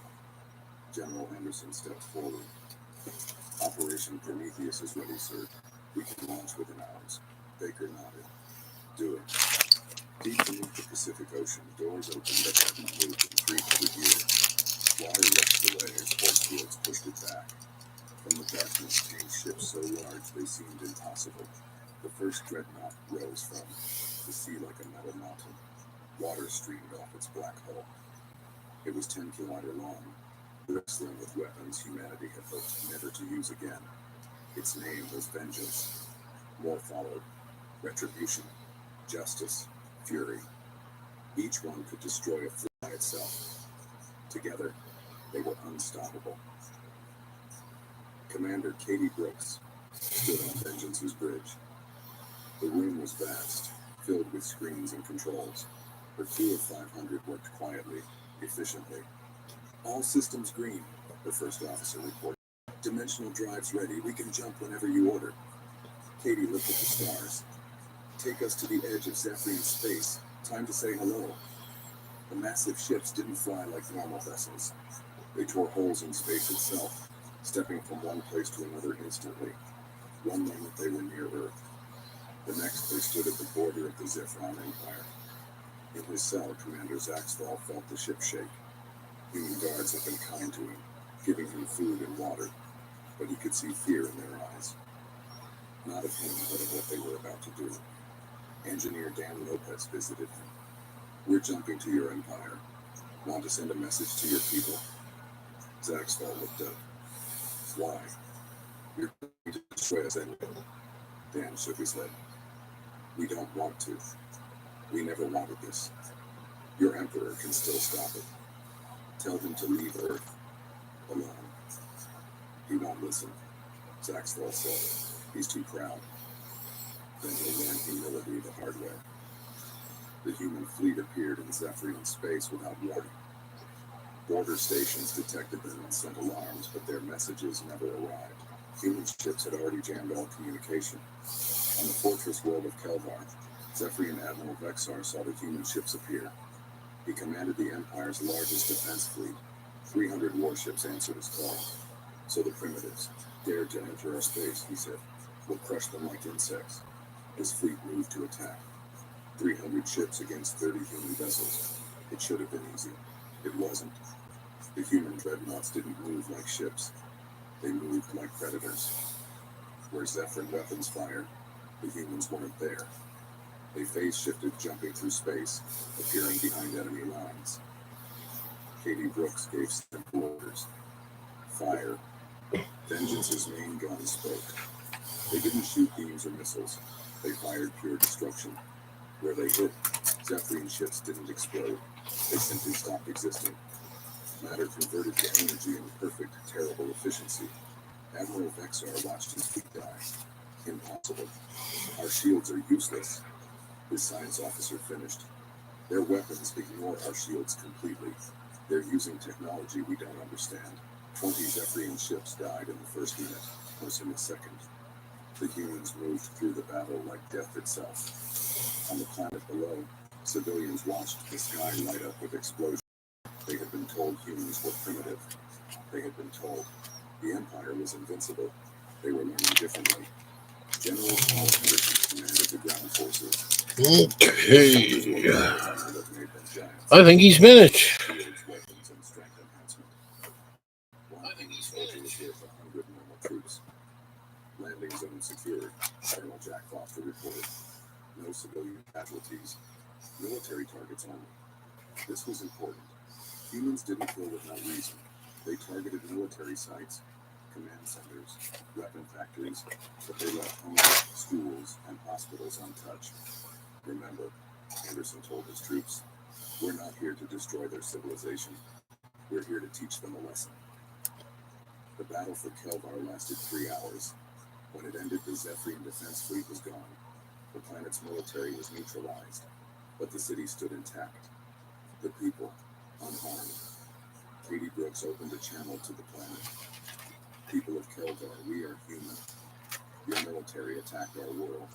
General Anderson stepped forward. Operation Prometheus is ready, sir. We can launch within hours. Baker nodded. Do it. Deep beneath the Pacific Ocean, doors opened that hadn't moved in 300 years. Water rushed away as force fields pushed it back. From the darkness came ships so large they seemed impossible. The first dreadnought rose from the sea like a metal mountain. Water streamed off its black hull. It was 10 kilometers long, bristling with weapons humanity had hoped never to use again. Its name was Vengeance. More followed. Retribution, justice, fury. Each one could destroy a fleet by itself. Together, they were unstoppable. Commander Katie Brooks stood on Vengeance's bridge. The room was vast, filled with screens and controls. Her crew of 500 worked quietly, efficiently. All systems green, the first officer reported. Dimensional drives ready. We can jump whenever you order. Katie looked at the stars. Take us to the edge of Zephyrian space. Time to say hello. The massive ships didn't fly like normal vessels. They tore holes in space itself, stepping from one place to another instantly. One moment they were near Earth. The next they stood at the border of the Zephyrian Empire. In his cell, Commander Zaxtol felt the ship shake. Human guards had been kind to him, giving him food and water, but he could see fear in their eyes. Not of him, but of what they were about to do. Engineer Dan Lopez visited him. We're jumping to your empire. Want to send a message to your people? Zaxtol looked up. Why? You're going to destroy us anyway. Dan shook his head. We don't want to. We never wanted this. Your emperor can still stop it. Tell him to leave Earth alone. He won't listen, Zaxtol said. He's too proud. Then they learned humility the hard way. The human fleet appeared in Zephyrian space without warning. Border stations detected them and sent alarms, but their messages never arrived. Human ships had already jammed all communication. On the fortress world of Kelvar, Zephyrian Admiral Vexar saw the human ships appear. He commanded the Empire's largest defense fleet. 300 warships answered his call. So the primitives dared to enter our space, he said. We'll crush them like insects. His fleet moved to attack. 300 ships against 30 human vessels. It should have been easy. It wasn't. The human dreadnoughts didn't move like ships. They moved like predators. Where Zephyr weapons fired, the humans weren't there. They phase-shifted, jumping through space, appearing behind enemy lines. Katie Brooks gave simple orders. Fire. Vengeance's main gun spoke. They didn't shoot beams or missiles. They fired pure destruction. Where they hit, Zephyrian ships didn't explode. They simply stopped existing. Matter converted to energy in perfect, terrible efficiency. Admiral Vexar watched his fleet die. Impossible. Our shields are useless. His science officer finished. Their weapons ignore our shields completely. They're using technology we don't understand. 20 Zephyrian ships died in the first minute, plus in the second. The humans moved through the battle like death itself. On the planet below, civilians watched the sky light up with explosions. They had been told humans were primitive. They had been told the Empire was invincible. They were learning differently. General Paul Henderson commanded the ground forces. Okay. I think he's finished. Landing zone secured. Colonel Jack Foster reported. No civilian casualties. Military targets only. This was important. Humans didn't kill with no reason. They targeted military sites, command centers, weapon factories, but they left homes, schools, and hospitals untouched. Remember, Anderson told his troops, we're not here to destroy their civilization. We're here to teach them a lesson. The battle for Kelvar lasted 3 hours. When it ended, the Zephyrian defense fleet was gone. The planet's military was neutralized, but the city stood intact. The people, unharmed. Katie Brooks opened a channel to the planet. People of Kelvar, we are human. Your military attacked our world.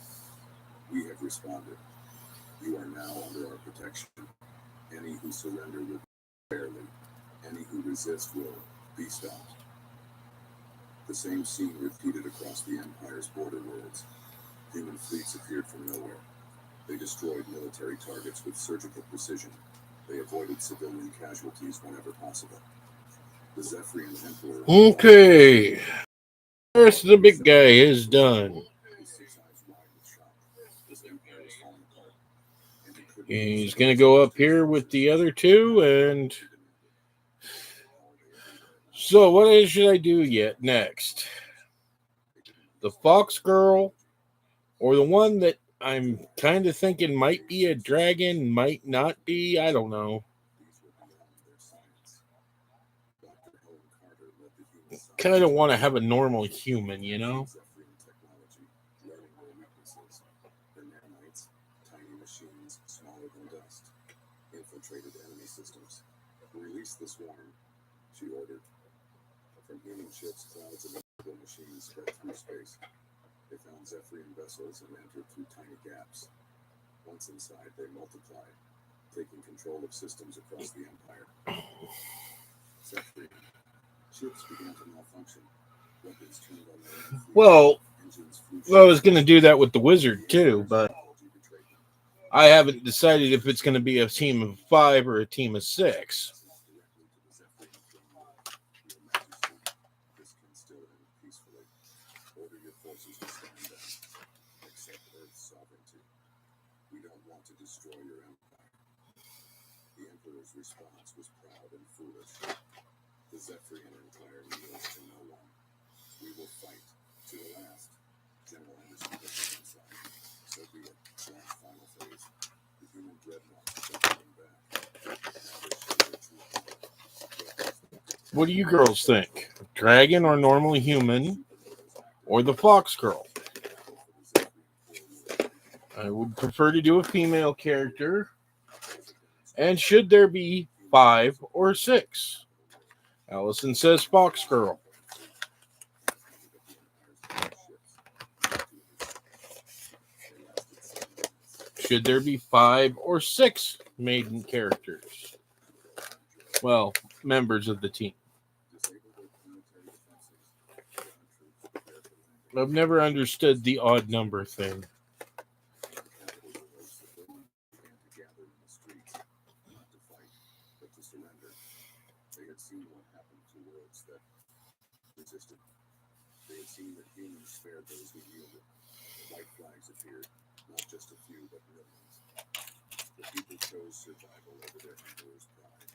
We have responded. You are now under our protection. Any who surrender will be fairly. Any who resist will be stopped. The same scene repeated across the Empire's border worlds. Human fleets appeared from nowhere. They destroyed military targets with surgical precision. They avoided civilian casualties whenever possible. The Zephyrian Emperor... Okay. The rest of the big guy is done. He's going to go up here with the other two, and so what should I do yet next? The Fox Girl, or the one that I'm kind of thinking might be a dragon, might not be, I don't know. Kind of want to have a normal human, you know? Infiltrated enemy systems. Release the swarm, she ordered. From human ships, clouds of invisible machines spread through space. They found Zephyrian vessels and entered through tiny gaps. Once inside, they multiplied, taking control of systems across the Empire. Zephyrian ships began to malfunction. Weapons turned on their own. Well, I was going to do that with the wizard too, but I haven't decided if it's going to be a team of 5 or a team of 6. Order your forces to stand down. Accept Earth's sovereignty. We don't want to destroy your empire. The Emperor's response was proud and foolish. The Zephyrian Empire yields to no one. We will fight to the last. General Anderson put his inside. So be it. Last final phase. The human dreadnoughts are coming back. What do you girls think? Dragon or normal human? Or the Fox Girl? I would prefer to do a female character. And should there be 5 or 6? Allison says Fox Girl. Should there be 5 or 6 maiden characters? Well, members of the team. I've never understood the odd number thing. They had seen what happened to worlds that resisted. They had seen that humans spared those who yielded. White flags appeared, not just a few, but millions. The people chose survival over their emperor's pride.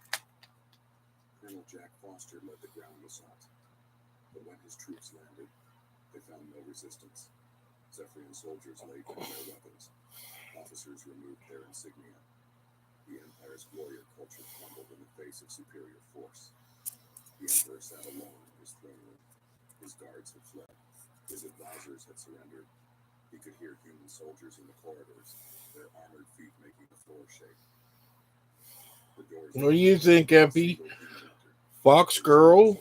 Colonel Jack Foster led the ground assault, but when his troops landed, they found no resistance. Zephyrian soldiers laid down their weapons. Officers removed their insignia. The Empire's warrior culture crumbled in the face of superior force. The Emperor sat alone in his throne room. His guards had fled. His advisors had surrendered. He could hear human soldiers in the corridors, their armored feet making the floor shake. The doors. What do you think, Epi? Fox Girl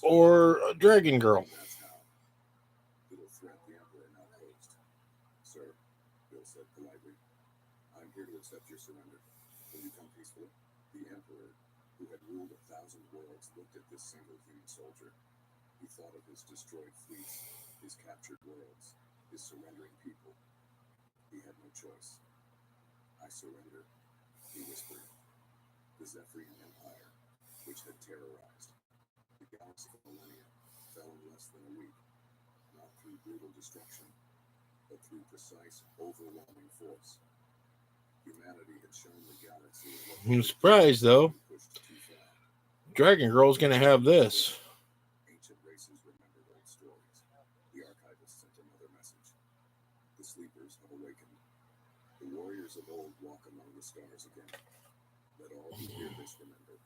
or a Dragon Girl? That's how. Little threat the Emperor now posed. Sir, Bill said politely, I'm here to accept your surrender. Will you come peacefully? The Emperor, who had ruled 1,000 worlds, looked at this single human soldier. He thought of his destroyed fleets, his captured worlds, his surrendering people. He had no choice. I surrender, he whispered. The Zephyrian Empire, which had terrorized the galaxy for millennia, fell in less than a week, not through brutal destruction, but through precise, overwhelming force. Humanity had shown the galaxy what I'm surprised, though. pushed too far. Dragon Girl's going to have this. Ancient races remembered old stories. The archivist sent another message. The sleepers have awakened. The warriors of old walk among the stars again. Let all who hear this remember.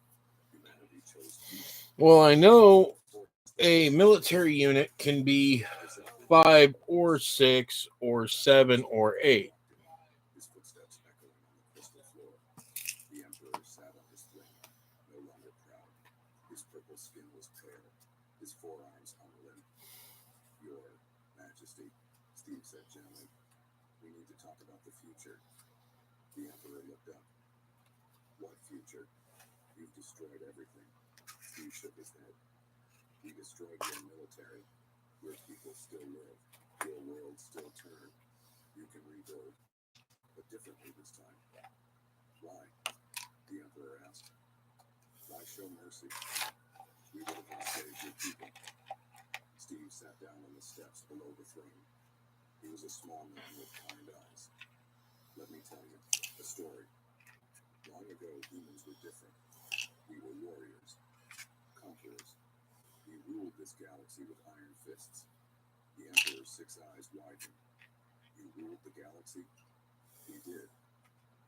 Humanity chose peace. Well, I know a military unit can be 5 or 6 or 7 or 8. His footsteps echoing on the crystal floor. The Emperor sat on his throne, no longer proud. His purple skin was pale. His forearms hung limp. Your Majesty, Steve said gently, we need to talk about the future. The Emperor looked up. What future? You've destroyed everything. Steve shook his head. We destroyed your military. Your people still live. Your world still turn. You can rebuild. But differently this time. Why? The Emperor asked. Why show mercy? We would have enslaved your people. Steve sat down on the steps below the throne. He was a small man with kind eyes. Let me tell you a story. Long ago, humans were different. We were warriors, conquerors. We ruled this galaxy with iron fists. The Emperor's 6 eyes widened. You ruled the galaxy? We did.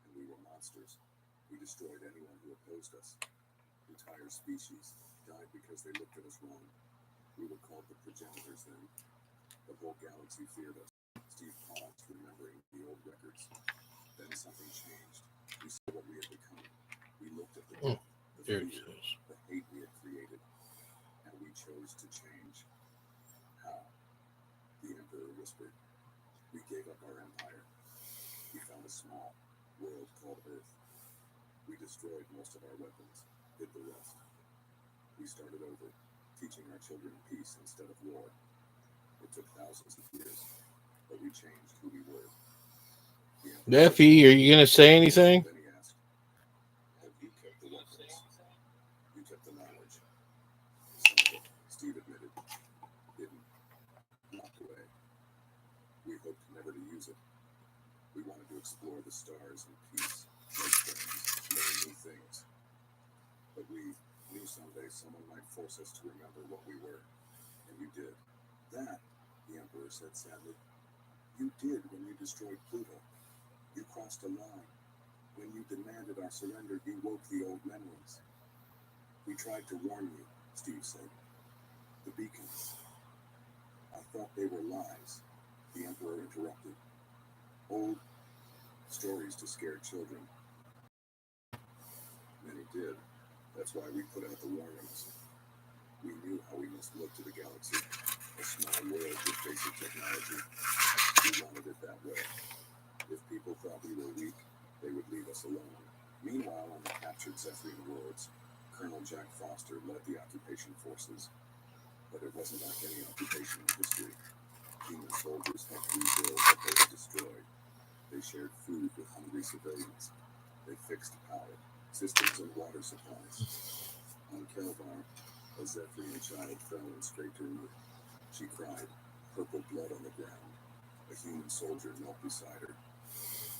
And we were monsters. We destroyed anyone who opposed us. Entire species died because they looked at us wrong. We were called the progenitors then. The whole galaxy feared us. Steve paused, remembering the old records. Then something changed. We saw what we had become. We looked at the death, the There it fear, is. the hate we had created, and we chose to change. How? The Emperor whispered. We gave up our empire. We found a small world called Earth. We destroyed most of our weapons, hid the rest. We started over, teaching our children peace instead of war. It took thousands of years, but we changed who we were. Effie, are you going to say anything? Then he asked, have you kept the weapons? You kept the knowledge. Some of it, Steve admitted, hidden, locked away. We hoped never to use it. We wanted to explore the stars in peace, make friends, learn new things. But we knew someday someone might force us to remember what we were. And you did. That, the Emperor said sadly, you did when you destroyed Pluto. You crossed a line. When you demanded our surrender, you woke the old memories. We tried to warn you, Steve said. The beacons. I thought they were lies, the Emperor interrupted. Old stories to scare children. Many did. That's why we put out the warnings. We knew how we must look to the galaxy. A small world with basic technology. We wanted it that way. If people thought we were weak, they would leave us alone. Meanwhile, on the captured Zephyrian worlds, Colonel Jack Foster led the occupation forces. But it wasn't like any occupation in history. Human soldiers helped rebuild what they had destroyed. They shared food with hungry civilians. They fixed power, systems, and water supplies. On Kelvar, a Zephyrian child fell and scraped her knee. She cried, purple blood on the ground. A human soldier knelt beside her.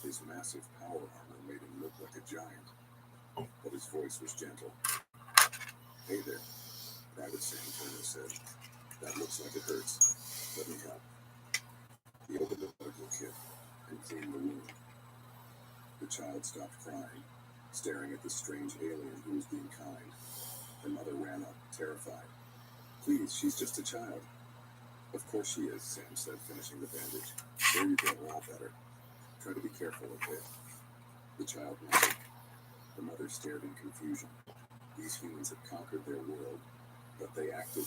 His massive power armor made him look like a giant, but his voice was gentle. Hey there, Private Sam Turner said. That looks like it hurts. Let me help. He opened the medical kit and cleaned the wound. The child stopped crying, staring at the strange alien who was being kind. Her mother ran up, terrified. Please, she's just a child. Of course she is, Sam said, finishing the bandage. There you go, all better. Try to be careful, okay? The child nodded. The mother stared in confusion. These humans had conquered their world, but they acted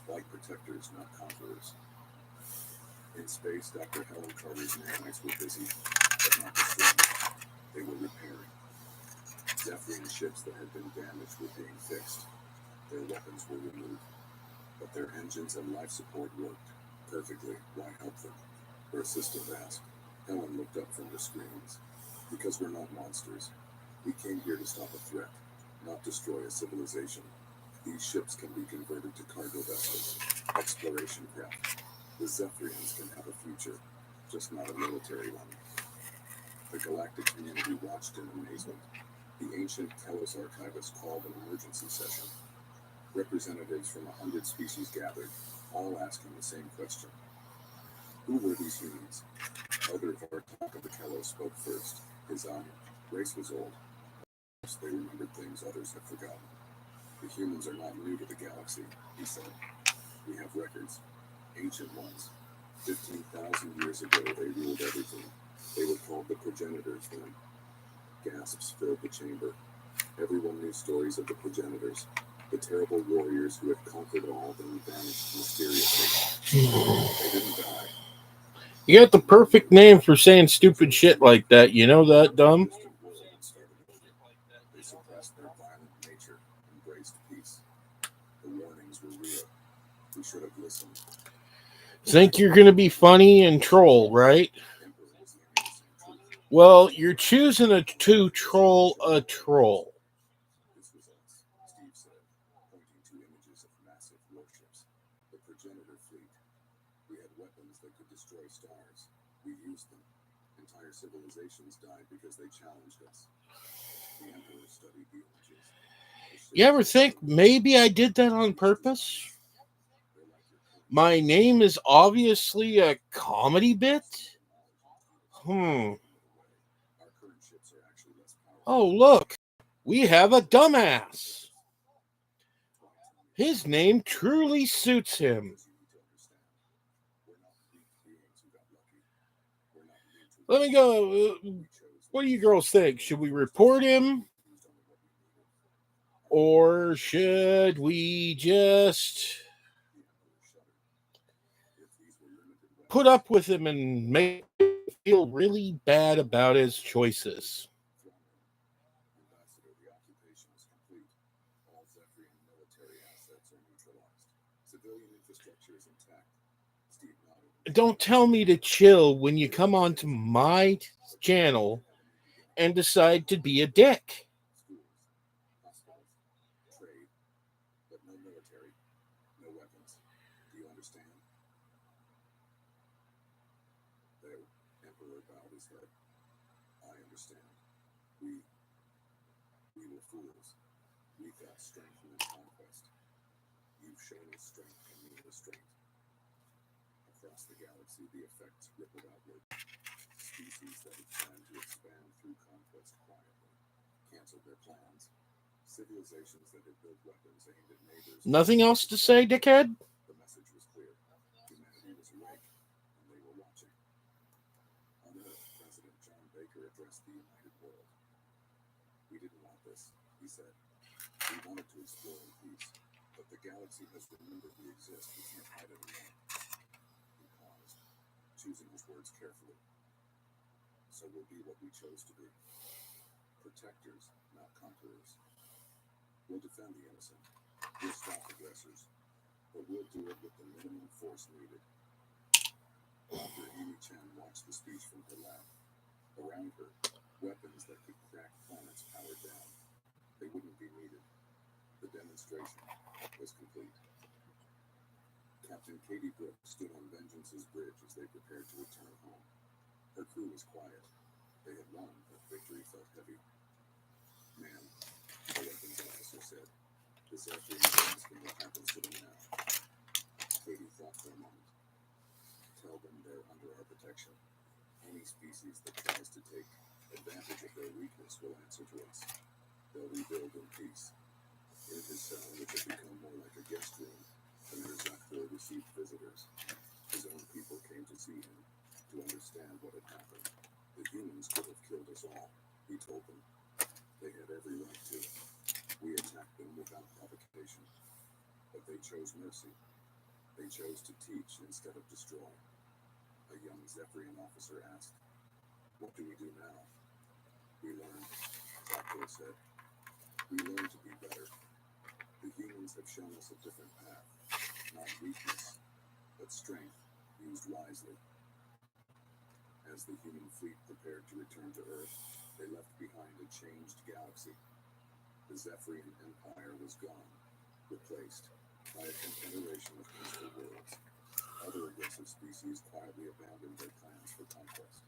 like protectors, not conquerors. In space, Dr. Helen Carter's nanites were busy, but not destroying. They were repairing. Zephyrian ships that had been damaged were being fixed. Their weapons were removed, but their engines and life support worked perfectly. Why help them? Her assistant asked. Helen looked up from the screens. Because we're not monsters. We came here to stop a threat, not destroy a civilization. These ships can be converted to cargo vessels, exploration craft. The Zephyrians can have a future, just not a military one. The galactic community watched in amazement. The ancient Telos archivist called an emergency session. Representatives from 100 species gathered, all asking the same question. Who were these humans? Elder Vartok of the Telos spoke first. His race was old. They remembered things others had forgotten. The humans are not new to the galaxy, he said. We have records. Ancient ones. 15,000 years ago, they ruled everything. They were called the progenitors then. Gasps filled the chamber. Everyone knew stories of the progenitors, the terrible warriors who had conquered all, then vanished mysteriously. They didn't die. You got the perfect name for saying stupid shit like that. You know that, dumb? They suppressed their violent nature, embraced peace. The warnings were real. We should have listened. Think you're going to be funny and troll, right? Well, you're choosing to troll a troll. This was us, Steve said, pointing to images of massive warships. The progenitor fleet. We had weapons that could destroy stars. We used them. Entire civilizations died because they challenged us. The Emperor studied the images. You ever think maybe I did that on purpose? My name is obviously a comedy bit. Oh, look. We have a dumbass. His name truly suits him. Let me go. What do you girls think? Should we report him? Or should we just put up with him and make him feel really bad about his choices? Don't tell me to chill when you come onto my channel and decide to be a dick. But no military, no weapons. Do you understand? The Emperor bowed his head. I understand. We were fools. We thought strength meant conquest. You've shown us strength and me restraint. Across the galaxy, the effects rippled outward. Species that had planned to expand through conquest quietly canceled their plans. Civilizations that had built weapons aimed at neighbors. Nothing else to say, dickhead? The message was clear. Humanity He was awake, and they were watching. On Earth, President John Baker addressed the united world. "We didn't want this," he said. "We wanted to explore in peace, but the galaxy has remembered we exist. We can't hide anymore." He paused, choosing his words carefully. "So we'll be what we chose to be. Protectors, not conquerors. We'll defend the innocent. We'll stop aggressors. But we'll do it with the minimum force needed." Dr. Amy Chan watched the speech from her lab. Around her, weapons that could crack planets powered down. They wouldn't be needed. The demonstration was complete. Captain Katie Brooks stood on Vengeance's bridge as they prepared to return home. Her crew was quiet. They had won, but victory felt heavy. "Ma'am," the weapons officer said, "this airfield is asking what happens to them now." Katie thought for a moment. "Tell them they're under our protection. Any species that tries to take advantage of their weakness will answer to us. They'll rebuild in peace." In his cell, which had become more like a guest room, Commander Zakor received visitors. His own people came to see him, to understand what had happened. "The humans could have killed us all," he told them. "They had every right to. We attacked them without provocation. But they chose mercy. They chose to teach instead of destroy." A young Zephyrian officer asked, "What do we do now?" "We learn," Zakor said. "We learn to be better. The humans have shown us a different path. Not weakness, but strength, used wisely." As the human fleet prepared to return to Earth, they left behind a changed galaxy. The Zephyrian Empire was gone, replaced by a confederation of peaceful worlds. Other aggressive species quietly abandoned their plans for conquest.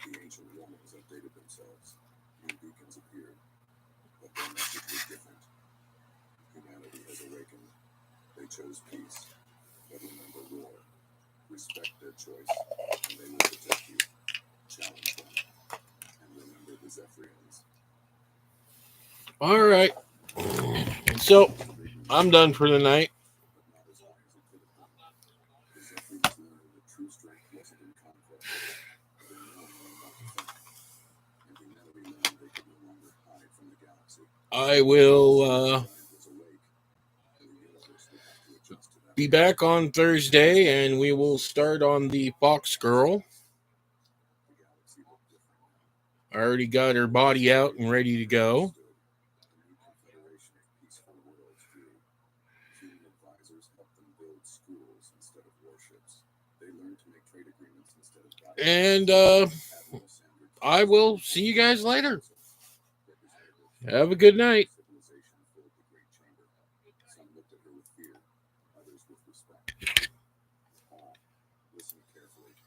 The ancient Romans updated themselves. New beacons appeared. But their message was different. Humanity has awakened. They chose peace. But remember war. Respect their choice, and they will protect you. Challenge them. And remember the Zephyrians. All right. So I'm done for the night. But not as high as it could have been. The Zephyrians learned that true strength wasn't in conquest, but in knowing when not to fight. And humanity learned they could no longer hide from the galaxy. I will The giant was awake, and the universe would have to adjust to that. be back on Thursday, and we will start on the Fox Girl. The galaxy looked different now. I already got her body out and ready to go. A new confederation of peaceful worlds grew. Human advisors helped them build schools instead of warships. They learned to make trade agreements instead of battles. And I will see you guys later. Have a good night. Civilization filled the great chamber. Some looked at her with fear, others with respect. All listened carefully.